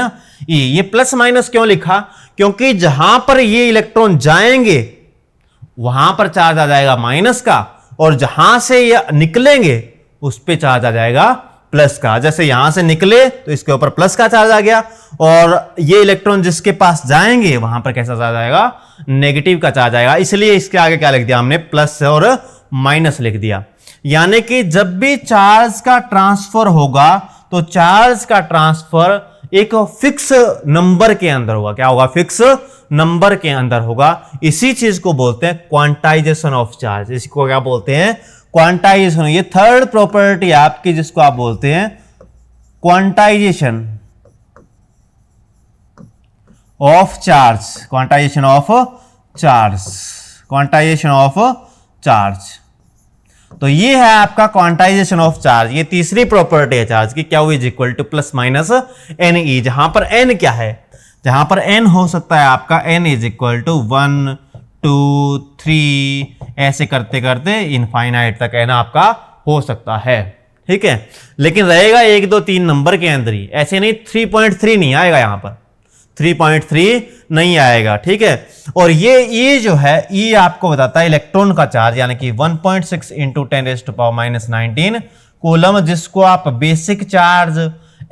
E. ये प्लस माइनस क्यों लिखा? क्योंकि जहां पर ये इलेक्ट्रॉन जाएंगे वहां पर चार्ज आ जाएगा माइनस का, और जहां से ये निकलेंगे उस पे चार्ज आ जाएगा प्लस का। जैसे यहां से निकले तो इसके ऊपर प्लस का चार्ज आ गया, और ये इलेक्ट्रॉन जिसके पास जाएंगे वहां पर कैसा चार्ज आएगा? नेगेटिव का चार्ज आएगा। इसलिए इसके आगे क्या लिख दिया हमने? प्लस और माइनस लिख दिया। यानी कि जब भी चार्ज का ट्रांसफर होगा तो चार्ज का ट्रांसफर एक फिक्स नंबर के अंदर होगा। क्या होगा? फिक्स नंबर के अंदर होगा। इसी चीज को बोलते हैं क्वांटाइजेशन ऑफ चार्ज। इसको क्या बोलते हैं? क्वांटाइजेशन। ये थर्ड प्रॉपर्टी आपकी जिसको आप बोलते हैं quantization of charge, quantization of charge, quantization of charge. तो ये है आपका क्वांटाइजेशन ऑफ चार्ज। ये तीसरी प्रॉपर्टी है चार्ज की, Q is equal to plus minus N E. जहां पर एन क्या है, जहां पर एन हो सकता है आपका एन इज इक्वल टू 1 2 3 ऐसे करते करते इनफाइनाइट तक एन आपका हो सकता है, ठीक है। लेकिन रहेगा 1 2 3 नंबर के अंदर ही, ऐसे नहीं 3.3 नहीं आएगा, यहां पर 3.3 नहीं आएगा, ठीक है। और ये जो है ये आपको बताता है इलेक्ट्रॉन का चार्ज, यानी कि 1.6 इंटू 10⁻⁻19 कूलम, जिसको आप बेसिक चार्ज,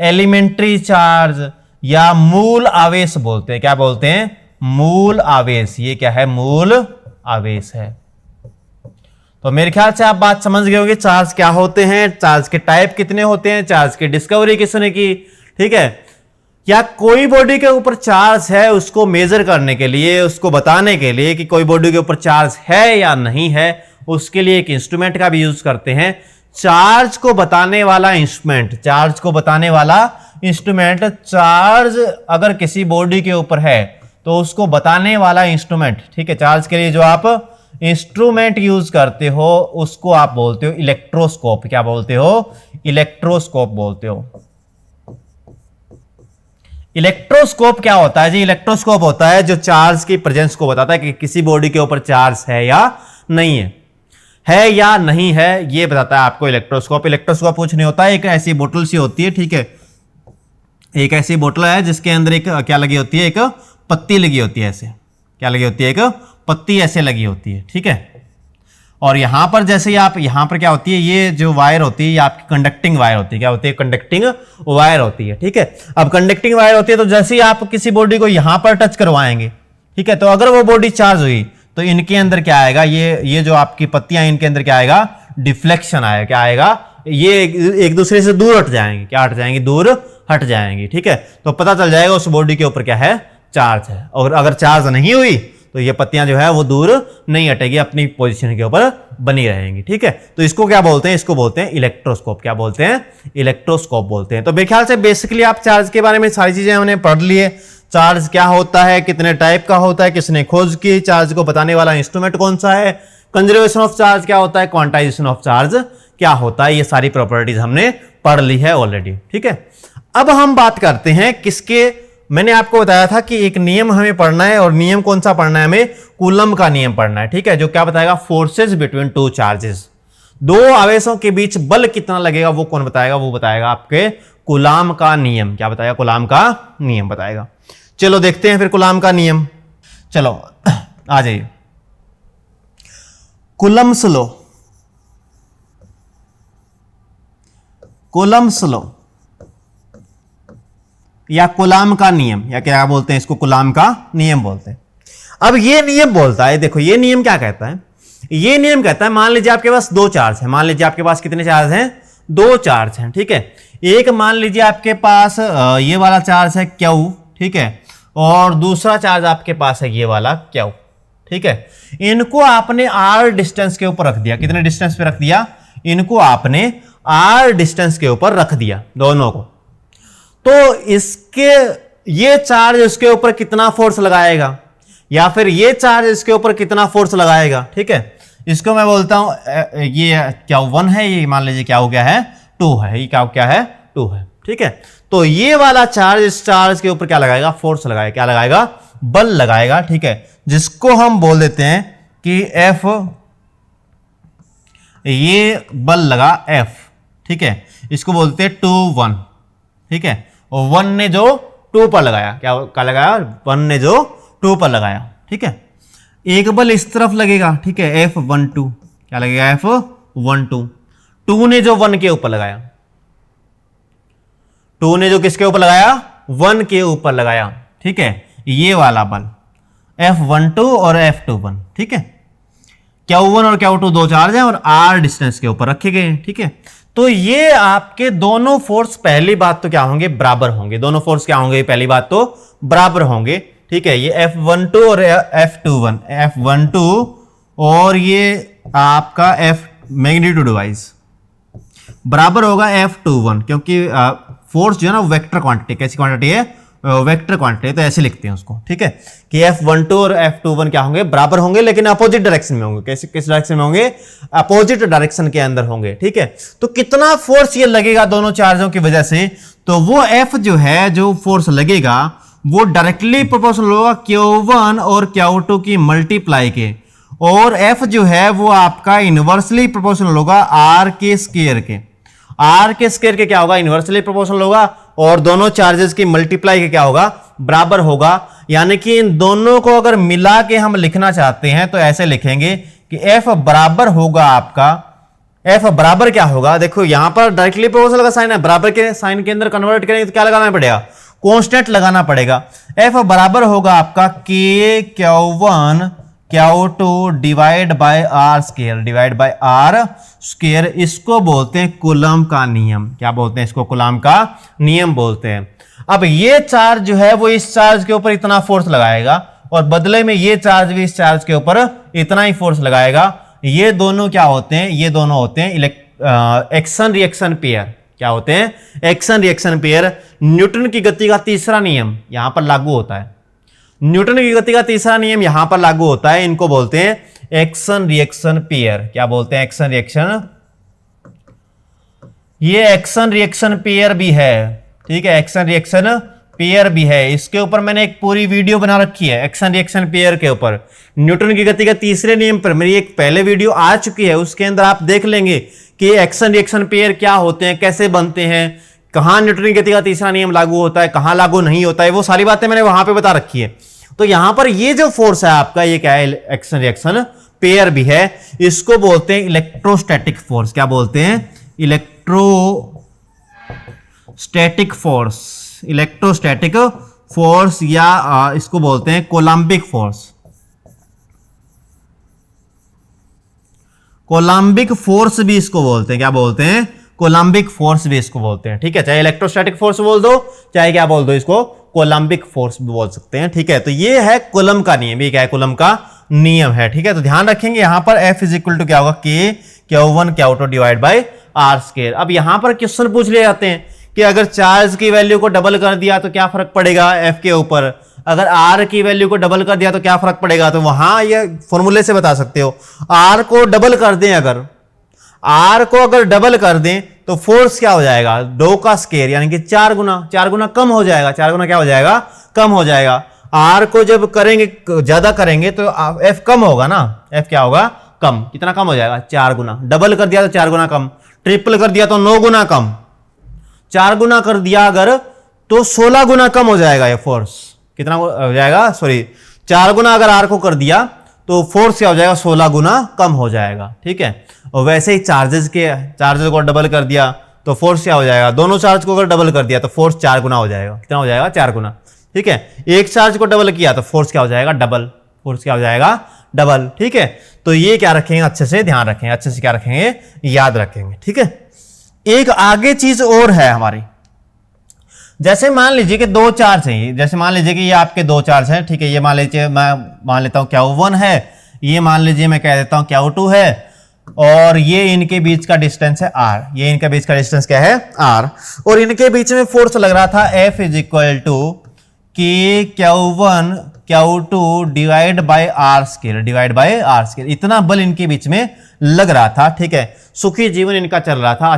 एलिमेंट्री चार्ज या मूल आवेश बोलते हैं। क्या बोलते हैं? मूल आवेश। ये क्या है? मूल आवेश है। तो मेरे ख्याल से आप बात समझ गए होंगे चार्ज क्या होते हैं, चार्ज के टाइप कितने होते हैं, चार्ज की डिस्कवरी किसने की, ठीक है। या कोई बॉडी के ऊपर चार्ज है उसको मेजर करने के लिए, उसको बताने के लिए कि कोई बॉडी के ऊपर चार्ज है या नहीं है, उसके लिए एक इंस्ट्रूमेंट का भी यूज करते हैं। चार्ज को बताने वाला इंस्ट्रूमेंट, चार्ज को बताने वाला इंस्ट्रूमेंट, चार्ज अगर किसी बॉडी के ऊपर है तो उसको बताने वाला इंस्ट्रूमेंट, ठीक है। चार्ज के लिए जो आप इंस्ट्रूमेंट यूज करते हो उसको आप बोलते हो इलेक्ट्रोस्कोप। क्या बोलते हो? इलेक्ट्रोस्कोप बोलते हो। इलेक्ट्रोस्कोप क्या होता है जी? इलेक्ट्रोस्कोप होता है जो चार्ज की प्रेजेंस को बताता है कि किसी बॉडी के ऊपर चार्ज है या नहीं है या नहीं है, ये बताता है आपको इलेक्ट्रोस्कोप। इलेक्ट्रोस्कोप कुछ नहीं होता है, एक ऐसी बोतल सी होती है, ठीक है। एक ऐसी बोतल है जिसके अंदर एक क्या लगी होती है? एक पत्ती लगी होती है, ऐसे क्या लगी होती है? एक पत्ती ऐसे लगी होती है, ठीक है। और यहां पर जैसे ही आप, यहां पर क्या होती है, ये जो वायर होती है ये आपकी कंडक्टिंग वायर होती है। क्या होती है? कंडक्टिंग वायर होती है, ठीक है। अब कंडक्टिंग वायर होती है तो जैसे ही आप किसी बॉडी को यहां पर टच करवाएंगे, ठीक है, तो अगर वो बॉडी चार्ज हुई तो इनके अंदर क्या आएगा? ये जो आपकी पत्तियां, इनके अंदर क्या आएगा? डिफ्लेक्शन आएगा। क्या आएगा? ये एक दूसरे से दूर हट जाएंगे। क्या हट जाएंगी? दूर हट जाएंगी, ठीक है। तो पता चल जाएगा उस बॉडी के ऊपर क्या है? चार्ज है। और अगर चार्ज नहीं हुई तो ये पत्तियां जो है वो दूर नहीं हटेगी, अपनी पोजीशन के ऊपर बनी रहेंगी, ठीक है। तो इसको क्या बोलते हैं? इसको बोलते हैं इलेक्ट्रोस्कोप। क्या बोलते हैं? इलेक्ट्रोस्कोप बोलते हैं। तो मेरे ख्याल से बेसिकली आप चार्ज के बारे में सारी चीजें हमने पढ़ ली है। चार्ज क्या होता है, कितने टाइप का होता है, किसने खोज की, चार्ज को बताने वाला इंस्ट्रूमेंट कौन सा है, कंजर्वेशन ऑफ चार्ज क्या होता है, क्वांटाइजेशन ऑफ चार्ज क्या होता है, ये सारी प्रॉपर्टीज हमने पढ़ ली है ऑलरेडी, ठीक है। अब हम बात करते हैं किसके, मैंने आपको बताया था कि एक नियम हमें पढ़ना है, और नियम कौन सा पढ़ना है? हमें कूलम का नियम पढ़ना है, ठीक है, जो क्या बताएगा? फोर्सेस बिटवीन टू चार्जेस, दो आवेशों के बीच बल कितना लगेगा वो कौन बताएगा? वो बताएगा आपके कूलाम का नियम। क्या बताएगा? कूलाम का नियम बताएगा। चलो देखते हैं फिर कूलाम का नियम। चलो आ जाइए। कूलम्स लॉ, कूलम्स लॉ या कूलाम का नियम, या क्या बोलते हैं इसको? कूलाम का नियम बोलते हैं। अब ये नियम बोलता है, देखो ये नियम क्या कहता है? ये नियम कहता है, मान लीजिए आपके पास दो चार्ज है, मान लीजिए आपके पास कितने चार्ज हैं? दो चार्ज हैं, ठीक है। एक मान लीजिए आपके पास ये वाला चार्ज है Q, ठीक है, और दूसरा चार्ज आपके पास है ये वाला Q, ठीक है। इनको आपने R डिस्टेंस के ऊपर रख दिया। कितने डिस्टेंस पे रख दिया? इनको आपने R डिस्टेंस के ऊपर रख दिया, दोनों को। तो इसके, ये चार्ज इसके ऊपर कितना फोर्स लगाएगा, या फिर ये चार्ज इसके ऊपर कितना फोर्स लगाएगा, ठीक है। इसको मैं बोलता हूं ये Q1 है, ये मान लीजिए क्या हो गया है? 2 है। ये क्या है? 2 है, ठीक है। तो ये वाला चार्ज इस चार्ज के ऊपर क्या लगाएगा? फोर्स लगाएगा। क्या लगाएगा? बल लगाएगा, ठीक है, जिसको हम बोल देते हैं कि F, ये बल लगा F, ठीक है, इसको बोलते हैं 2 1, ठीक है। और 1 ने जो 2 पर लगाया, क्या लगाया? 1 ने जो 2 पर लगाया, ठीक है। एक बल इस तरफ लगेगा, ठीक है, F12, क्या लगेगा? F12। 2 ने जो 1 के ऊपर लगाया, 2 ने जो किसके ऊपर लगाया? 1 के ऊपर लगाया, ठीक है, ये वाला बल F12 और F21, ठीक है। Q1 और Q2 दो चार्ज हैं और R डिस्टेंस के ऊपर रखे गए हैं, ठीक है। तो ये आपके दोनों फोर्स, पहली बात तो क्या होंगे? बराबर होंगे। दोनों फोर्स क्या होंगे? पहली बात तो बराबर होंगे, ठीक है। ये F12 और F21, F12 और ये आपका F मैग्नीट्यूड वाइज बराबर होगा F21, क्योंकि फोर्स जो है ना वेक्टर क्वांटिटी, कैसी क्वांटिटी है? वेक्टर क्वांटिटी, तो ऐसे लिखते हैं उसको, ठीक है, कि F12 और F21 क्या होंगे, बराबर होंगे लेकिन अपोजिट डायरेक्शन में होंगे। कैसे, किस डायरेक्शन में होंगे, अपोजिट डायरेक्शन के अंदर होंगे, ठीक है। तो कितना फोर्स ये लगेगा दोनों चार्जों की वजह से, तो वो F जो है, जो फोर्स लगेगा वो डायरेक्टली प्रोपोर्शनल होगा Q1 और Q2 की मल्टीप्लाई के, और F जो है वो आपका इनवर्सली प्रोपोर्शनल होगा R के स्क्वायर के। R के स्क्वायर के क्या होगा, इनवर्सली प्रोपोर्शनल होगा, और दोनों चार्जेस की मल्टीप्लाई के क्या होगा, बराबर होगा। यानी कि इन दोनों को अगर मिला के हम लिखना चाहते हैं तो ऐसे लिखेंगे कि F बराबर होगा आपका, F बराबर क्या होगा, देखो यहां पर डायरेक्टली प्रोपोर्शनल का साइन है, बराबर के साइन के अंदर कन्वर्ट करेंगे तो क्या लगाना पड़ेगा, कांस्टेंट लगाना पड़ेगा। F बराबर होगा आपका K Q1 Q2 divide by R square, divide by R square. इसको बोलते हैं कूलम का नियम। क्या बोलते हैं इसको, कूलम का नियम बोलते हैं। अब ये चार्ज जो है वो इस चार्ज के ऊपर इतना फोर्स लगाएगा, और बदले में ये चार्ज भी इस चार्ज के ऊपर इतना ही फोर्स लगाएगा। ये दोनों क्या होते हैं, ये दोनों होते हैं एक्शन रिएक्शन पेयर। क्या होते हैं, एक्शन रिएक्शन पेयर। न्यूटन की गति का तीसरा नियम यहां पर लागू होता है। न्यूटन की गति का तीसरा नियम यहां पर लागू होता है। इनको बोलते हैं एक्शन रिएक्शन पेयर। क्या बोलते हैं, एक्शन रिएक्शन। ये एक्शन रिएक्शन पेयर भी है, ठीक है, एक्शन रिएक्शन पेयर भी है। इसके ऊपर मैंने एक पूरी वीडियो बना रखी है एक्शन रिएक्शन पेयर के ऊपर। न्यूटन की गति के तीसरे नियम पर मेरी एक पहले वीडियो आ चुकी है, उसके अंदर आप देख लेंगे कि एक्शन रिएक्शन पेयर क्या होते हैं, कैसे बनते हैं, कहां न्यूटन की गति का तीसरा नियम लागू होता है, कहां लागू नहीं होता है, वो सारी बातें मैंने वहां पे बता रखी है। तो यहां पर ये जो फोर्स है आपका, ये क्या है, एक्शन रिएक्शन पेयर भी है। इसको बोलते हैं इलेक्ट्रोस्टैटिक फोर्स। क्या बोलते हैं, इलेक्ट्रोस्टैटिक फोर्स। इलेक्ट्रोस्टैटिक फोर्स या इसको बोलते हैं कोलंबिक फोर्स। कोलंबिक फोर्स भी इसको बोलते हैं। क्या बोलते हैं, कोलंबिक फोर्स भी इसको बोलते हैं, ठीक है। चाहे इलेक्ट्रोस्टैटिक फोर्स बोल दो, चाहे क्या बोल दो, इसको कोलंबिक फोर्स भी बोल सकते हैं, ठीक है। तो ये है कूलम का नियम, ये क्या है, कूलम का नियम है, ठीक है। तो ध्यान रखेंगे यहां पर F इज इक्वल टू क्या होगा, K Q1 Q2 divide by R square. अब यहां पर क्वेश्चन पूछ लिए जाते हैं कि अगर चार्ज की वैल्यू को डबल कर दिया तो क्या फर्क पड़ेगा F के ऊपर, अगर R की वैल्यू को डबल कर दिया तो क्या फर्क पड़ेगा। तो वहां ये फॉर्मूले से बता सकते हो। R को डबल कर दें, अगर R को अगर डबल कर दें तो फोर्स क्या हो जाएगा, दो का स्क्वायर यानी कि 4 गुना कम हो जाएगा। 4 गुना क्या हो जाएगा, कम हो जाएगा। R को जब करेंगे, ज्यादा करेंगे तो F कम होगा ना, F क्या होगा, कम। कितना कम हो जाएगा, 4 गुना। डबल कर दिया तो 4 गुना कम, ट्रिपल कर दिया तो 9 गुना कम, 4 गुना कर दिया अगर तो 16 गुना कम हो जाएगा ये फोर्स। कितना हो जाएगा, सॉरी 4 गुना अगर R को कर दिया तो फोर्स क्या हो जाएगा, 16 गुना कम हो जाएगा, ठीक है। और वैसे ही चार्जेस को डबल कर दिया तो फोर्स क्या हो जाएगा, दोनों चार्ज को अगर डबल कर दिया तो फोर्स 4 गुना हो जाएगा। कितना हो जाएगा, 4 गुना, ठीक है। एक चार्ज को डबल किया तो फोर्स क्या हो जाएगा, डबल। फोर्स क्या हो जाएगा, डबल, ठीक है। तो ये क्या रखेंगे, अच्छे से ध्यान रखेंगे, अच्छे से क्या रखेंगे, याद रखेंगे, ठीक है। एक आगे चीज और है हमारी, जैसे मान लीजिए कि दो चार्ज हैं, जैसे मान लीजिए कि ये आपके दो चार्ज हैं, ठीक है। ये मान लीजिए, मैं मान लेता हूं Q1 है, ये मान लीजिए मैं कह देता हूं Q2 है, और ये इनके बीच का डिस्टेंस है R। ये इनके बीच का डिस्टेंस क्या है, R। और इनके बीच में फोर्स लग रहा था F is equal to K Q1 Q2 divide by R square, divide by R square. इतना बल इनके बीच में लग रहा था, ठीक है। सुखी जीवन इनका चल रहा था,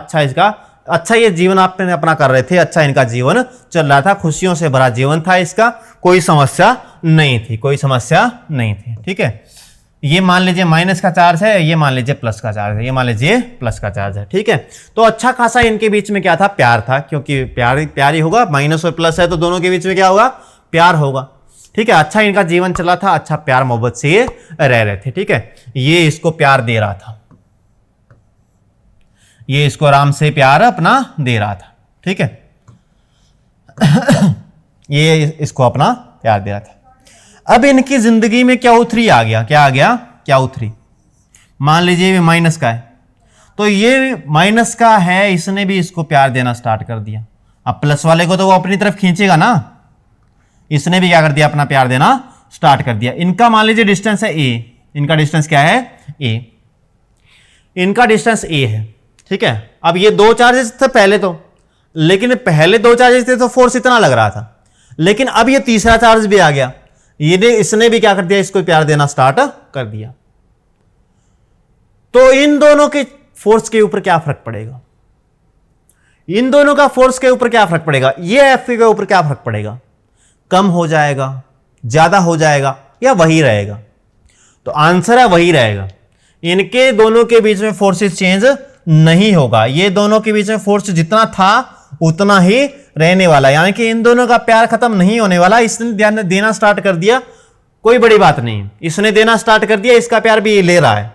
अच्छा ये जीवन आप अपना कर रहे थे, अच्छा इनका जीवन चल रहा था, खुशियों से भरा जीवन था इसका, कोई समस्या नहीं थी, कोई समस्या नहीं थी, ठीक है। ये मान लीजिए माइनस का चार्ज है, ये मान लीजिए प्लस का चार्ज है, ये मान लीजिए प्लस का चार्ज है, ठीक है। तो अच्छा खासा इनके बीच में क्या था, प्यार था, क्योंकि प्यार ही होगा, माइनस और प्लस है तो दोनों के बीच में क्या होगा, प्यार होगा, ठीक है। अच्छा इनका जीवन चला था, अच्छा प्यार मोहब्बत से ये रह रहे थे, ठीक है। ये इसको प्यार दे रहा था, ये इसको आराम से प्यार अपना दे रहा था, ठीक है। ये इसको अपना प्यार दे रहा था। अब इनकी जिंदगी में Q3 आ गया, क्या आ गया, Q3। मान लीजिए ये माइनस का है, तो ये माइनस का है, इसने भी इसको प्यार देना स्टार्ट कर दिया। अब प्लस वाले को तो वो अपनी तरफ खींचेगा ना, इसने भी क्या कर दिया, अपना प्यार देना स्टार्ट कर दिया। इनका मान लीजिए डिस्टेंस है A, इनका डिस्टेंस क्या है, A, इनका डिस्टेंस A है, ठीक है। अब ये दो चार्जेस थे पहले तो, लेकिन पहले दो चार्जेस थे तो फोर्स इतना लग रहा था, लेकिन अब ये तीसरा चार्ज भी आ गया, इसने भी क्या कर दिया, इसको प्यार देना स्टार्ट कर दिया। तो इन दोनों के फोर्स के ऊपर क्या फर्क पड़ेगा, इन दोनों का फोर्स के ऊपर क्या फर्क पड़ेगा, ये एफ के ऊपर क्या फर्क पड़ेगा, कम हो जाएगा, ज्यादा हो जाएगा, या वही रहेगा? तो आंसर है वही रहेगा। इनके दोनों के बीच में फोर्सेस चेंज नहीं होगा, ये दोनों के बीच में फोर्स जितना था उतना ही रहने वाला, यानी कि इन दोनों का प्यार खत्म नहीं होने वाला। इसने देना स्टार्ट कर दिया, कोई बड़ी बात नहीं, इसने देना स्टार्ट कर दिया, इसका प्यार भी ये ले रहा है,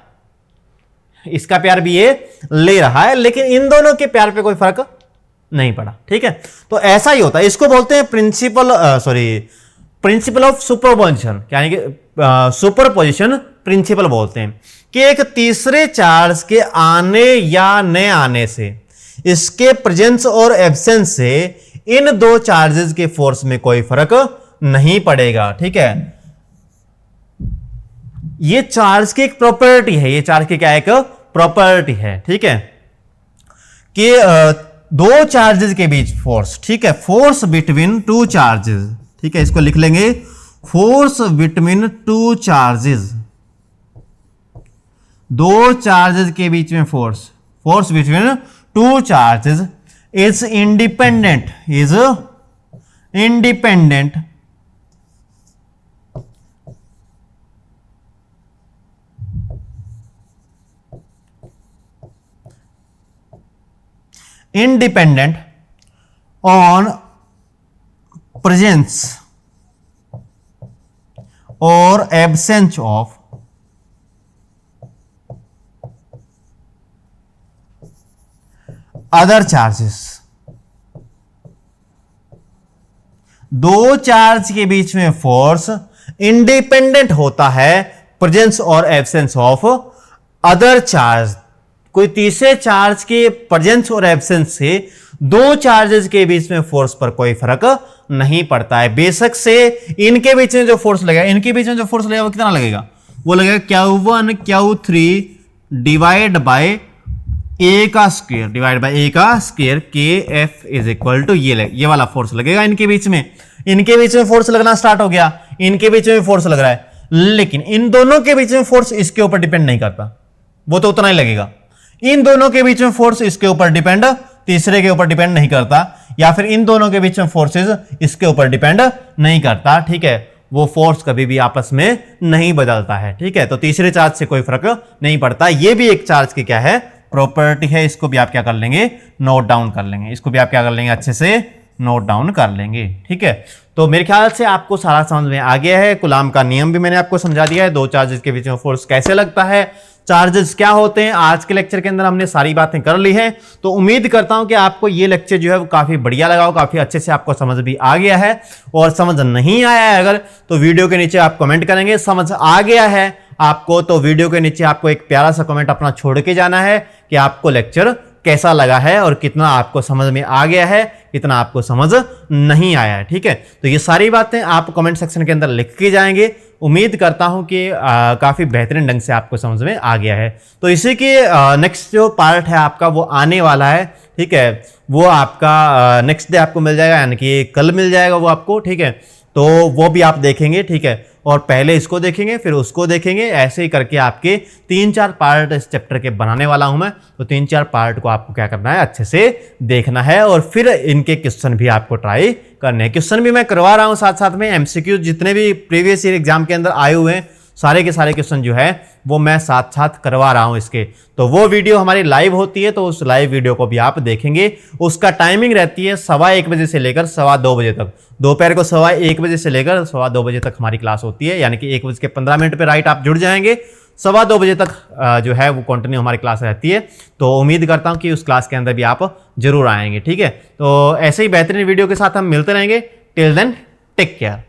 इसका प्यार भी ये ले रहा है, लेकिन इन दोनों के प्यार पे कोई फर्क नहीं पड़ा। ठीक है, तो ऐसा ही होता है, इसको बोलते हैं प्रिंसिपल ऑफ सुपरपोजिशन, यानी कि सुपरपोजिशन प्रिंसिपल बोलते हैं कि एक तीसरे चार्ज के आने या न आने से, इसके प्रेजेंस और एब्सेंस से इन दो चार्जेस के फोर्स में कोई फर्क नहीं पड़ेगा। ठीक है, ये चार्ज की एक प्रॉपर्टी है, ये चार्ज की क्या एक प्रॉपर्टी है। ठीक है, कि दो चार्जेस के बीच फोर्स, ठीक है, फोर्स बिटवीन टू चार्जेस, ठीक है, इसको लिख लेंगे, फोर्स बिटवीन टू चार्जेस, दो चार्जेस के बीच में force between two charges is independent on presence or absence of other charges। दो चार्ज के बीच में फोर्स इंडिपेंडेंट होता है प्रेजेंस और एब्सेंस ऑफ अदर चार्ज। कोई तीसरे चार्ज के प्रेजेंस और एब्सेंस से दो चार्जेस के बीच में फोर्स पर कोई फर्क नहीं पड़ता है। बेशक से इनके बीच में जो फोर्स लगेगा, इनके बीच में जो फोर्स लगेगा वो कितना लगेगा, वो लगेगा Q1 Q3 divide by A का square KF is equal to ये वाला फोर्स लगेगा इनके बीच में। इनके बीच में फोर्स लगना स्टार्ट हो गया, इनके बीच में फोर्स लग रहा है, लेकिन इन दोनों के बीच में फोर्स इसके ऊपर डिपेंड नहीं करता, वो तो उतना ही लगेगा। इन दोनों के बीच में फोर्स इसके ऊपर डिपेंड, तीसरे के ऊपर डिपेंड नहीं करता, या फिर इन दोनों के बीच में फोर्सेस इसके ऊपर डिपेंड नहीं करता। ठीक है, वो फोर्स कभी भी आपस में नहीं बदलता है। ठीक है, तो तीसरे चार्ज से कोई फर्क नहीं पड़ता। ये भी एक चार्ज की क्या है, प्रॉपर्टी है। इसको भी आप क्या कर लेंगे, नोट डाउन कर लेंगे, इसको भी आप क्या कर लेंगे, अच्छे से नोट डाउन कर लेंगे। ठीक है, तो मेरे ख्याल से आपको सारा समझ में आ गया है। कूलाम का नियम भी मैंने आपको समझा दिया है, दो चार्जेस के बीच में फोर्स कैसे लगता है, चार्जेस क्या होते हैं। आज के लेक्चर के अंदर हमने सारी बातें कर ली हैं, तो उम्मीद करता हूं कि आपको ये लेक्चर जो है वो काफी बढ़िया लगा हो, काफी अच्छे से आपको समझ भी आ गया है। और समझ नहीं आया है अगर, तो वीडियो के नीचे आप कमेंट करेंगे। समझ आ गया है आपको तो वीडियो के नीचे आपको एक प्यारा सा कमेंट अपना छोड़ के जाना है कि आपको लेक्चर कैसा लगा है और कितना आपको समझ में आ गया है, कितना आपको समझ नहीं आया है। ठीक है, तो ये सारी बातें आप कमेंट सेक्शन के अंदर लिख के जाएंगे। उम्मीद करता हूं कि काफी बेहतरीन ढंग से आपको समझ में आ गया है। तो इसी के नेक्स्ट जो पार्ट है आपका वो आने वाला है। ठीक है, वो आपका नेक्स्ट डे आपको मिल जाएगा, यानी कि कल मिल जाएगा वो आपको। ठीक है, तो वो भी आप देखेंगे। ठीक है, और पहले इसको देखेंगे फिर उसको देखेंगे, ऐसे ही करके आपके 3-4 पार्ट इस चैप्टर के बनाने वाला हूं मैं। तो 3-4 पार्ट को आपको क्या करना है, अच्छे से देखना है, और फिर इनके क्वेश्चन भी आपको ट्राई करने हैं। क्वेश्चन भी मैं करवा रहा हूं साथ साथ में, MCQ जितने भी प्रीवियस ईयर एग्जाम के अंदर आए हुए हैं सारे के सारे क्वेश्चन जो है वो मैं साथ साथ करवा रहा हूं इसके। तो वो वीडियो हमारी लाइव होती है, तो उस लाइव वीडियो को भी आप देखेंगे। उसका टाइमिंग रहती है 1:15 बजे से लेकर 2:15 बजे तक। दोपहर को 1:15 बजे से लेकर 2:15 बजे तक हमारी क्लास होती है, यानी कि 1:15 पे राइट आप जुड़ जाएंगे। 2:15 बजे तक जो है वो कंटिन्यू हमारी क्लास रहती है। तो उम्मीद करता हूं कि उस क्लास के अंदर भी आप जरूर आएंगे। ठीक है, तो ऐसे ही बेहतरीन वीडियो के साथ हम मिलते रहेंगे। Till then take care.